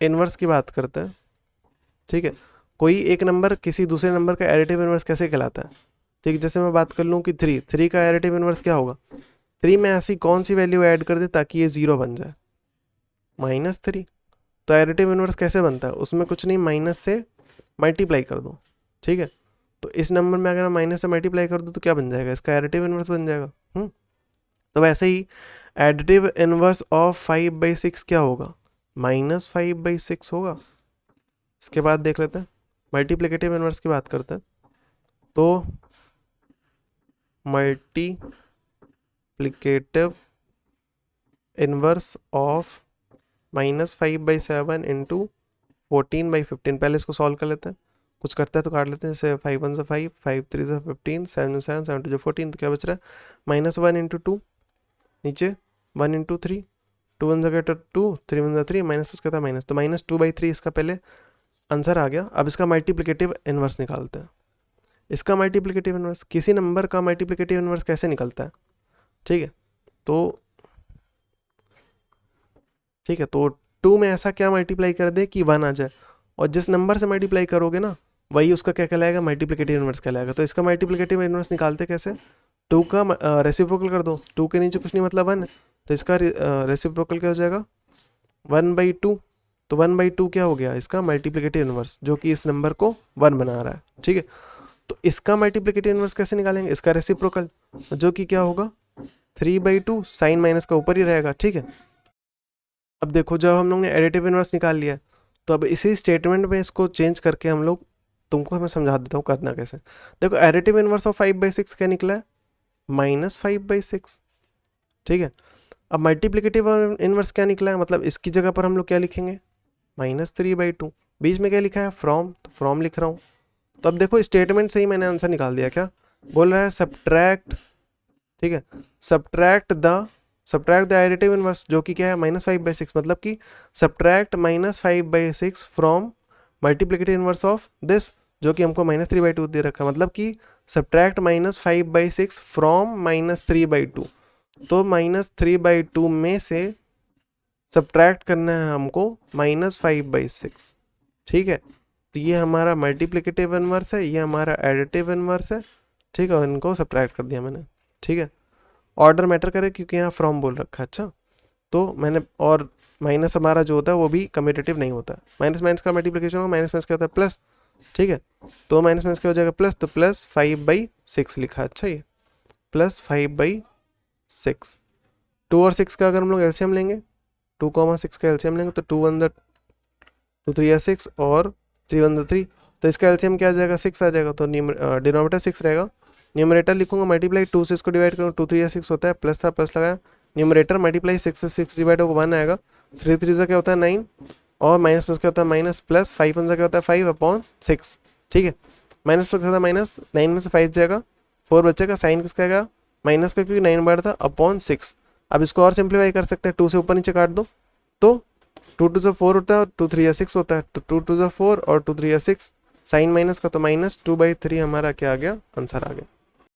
A: इनवर्स की बात करते हैं। ठीक है, कोई एक नंबर किसी दूसरे नंबर का एडिटिव इनवर्स कैसे कहलाता है। ठीक है, जैसे मैं बात कर लूँ कि 3 का एडिटिव इनवर्स क्या होगा, 3 में ऐसी कौन सी वैल्यू ऐड कर दे ताकि ये 0 बन जाए, -3। तो एडिटिव इनवर्स कैसे बनता है, उसमें कुछ नहीं, माइनस से मल्टीप्लाई कर दो। ठीक है, तो इस नंबर में अगर मैं माइनस से मल्टीप्लाई कर दूँ तो क्या बन जाएगा, इसका एडिटिव इनवर्स बन जाएगा। तो वैसे ही एडिटिव इनवर्स ऑफ 5/6 क्या होगा, -5/6 होगा। इसके बाद देख लेते हैं मल्टीप्लिकेटिव इनवर्स की बात करते हैं। तो मल्टीप्लिकेटिव इनवर्स ऑफ -5/7 इंटू 14/15, पहले इसको सॉल्व कर लेते हैं, कुछ करता है तो काट लेते हैं। जैसे 5 1 5, 5 3 15, 7 7 7 2 14, तो क्या बच रहा है, -1 इंटू 2, नीचे 1 इंटू 3, 2 1 जगह 2, 3 1 3, माइनस प्लस कहता है माइनस, तो -2/3 इसका पहले आंसर आ गया। अब इसका मल्टीप्लिकेटिव इनवर्स निकालते हैं। इसका मल्टीप्लिकेटिव इनवर्स, किसी नंबर का मल्टीप्लिकेटिव इनवर्स कैसे निकलता है। ठीक है, तो 2 में ऐसा क्या मल्टीप्लाई कर दे कि 1 आ जाए, और जिस नंबर से मल्टीप्लाई करोगे ना वही उसका क्या कहलाएगा, मल्टीप्लिकेटिव इनवर्स कहलाएगा। तो इसका मल्टीप्लिकेटिव इनवर्स निकालते कैसे, 2 का रेसिप्रोकल कर दो, 2 के नीचे कुछ नहीं मतलब 1, तो इसका रेसिप्रोकल क्या हो जाएगा 1/2। तो 1/2 क्या हो गया, इसका मल्टीप्लिकेटिव इनवर्स, जो कि इस नंबर को 1 बना रहा है। ठीक है, तो इसका मल्टीप्लिकेटिव इनवर्स कैसे निकालेंगे, इसका रेसिप्रोकल, जो कि क्या होगा 3/2, साइन माइनस का ऊपर ही रहेगा। ठीक है, अब देखो जब हम लोग ने एडिटिव इनवर्स निकाल लिया, तो अब इसी स्टेटमेंट में इसको चेंज करके हम लोग, तुमको मैं समझा देता हूँ करना कैसे। देखो एडिटिव इनवर्स ऑफ 5/6 क्या निकला है, -5/6। ठीक है, अब मल्टीप्लिकेटिव इनवर्स क्या निकला है, मतलब इसकी जगह पर हम लोग क्या लिखेंगे, -3/2। बीच में क्या लिखा है, फ्रॉम, तो फ्रॉम लिख रहा हूँ। तो अब देखो स्टेटमेंट से ही मैंने आंसर निकाल दिया। क्या बोल रहा है, सब्ट्रैक्ट, ठीक है, सब्ट्रैक्ट द एडिटिव इनवर्स, जो कि क्या है -5/6, मतलब कि subtract -5/6 from multiplicative inverse of this, जो कि हमको -3/2 दे रखा है, मतलब कि सब्ट्रैक्ट -5/6 फ्रॉम -3/2। तो -3/2 में से सब्ट्रैक्ट करना है हमको -5/6। ठीक है, तो ये हमारा मल्टीप्लिकेटिव इनवर्स है, ये हमारा एडिटिव इनवर्स है। ठीक है, इनको सब्ट्रैक्ट कर दिया मैंने। ठीक है, ऑर्डर मैटर करे क्योंकि यहाँ फ्रॉम बोल रखा है। अच्छा, तो मैंने, और माइनस हमारा जो होता है वो भी कम्यूटेटिव नहीं होता, माइनस माइनस का मल्टीप्लिकेशन हो, माइनस माइनस क्या होता है प्लस। ठीक है, तो माइनस माइनस क्या हो जाएगा प्लस, तो +5/6 लिखा है। अच्छा, ये +5/6, 2 और 6 का अगर हम लोग एलसीएम लेंगे, 2, 6 का एलसीएम लेंगे, तो 2 1 2 3 6 और 3 1 3, तो इसका एलसीएम क्या आ जाएगा 6 आ जाएगा। तो डिनोमिनेटर 6 रहेगा, न्यूमरेटर लिखूंगा मल्टीप्लाई 2 से इसको डिवाइड करूँगा, 2 3 6 होता है, प्लस था प्लस लगाया, न्यूमरेटर मल्टीप्लाई 6 से 6 डिवाइड होगा 1 आएगा, 3 3 क्या होता है 9, और माइनस प्लस क्या होता है माइनस, प्लस 5 1 क्या होता है 5/6। ठीक है, माइनस प्लस क्या होता है माइनस, 9 में से 5 जाएगा, 4 बचेगा, साइन किसका आएगा माइनस का, क्योंकि 9 बढ़ था /6। अब इसको और सिंप्लीफाई कर सकते हैं, 2 से ऊपर नीचे काट दो, तो 2 2 4 होता है, 2 3 6 होता है, तो 2 2 4 और 2 3 6, साइन माइनस का तो -2/3 हमारा क्या आ गया, आंसर आ गया।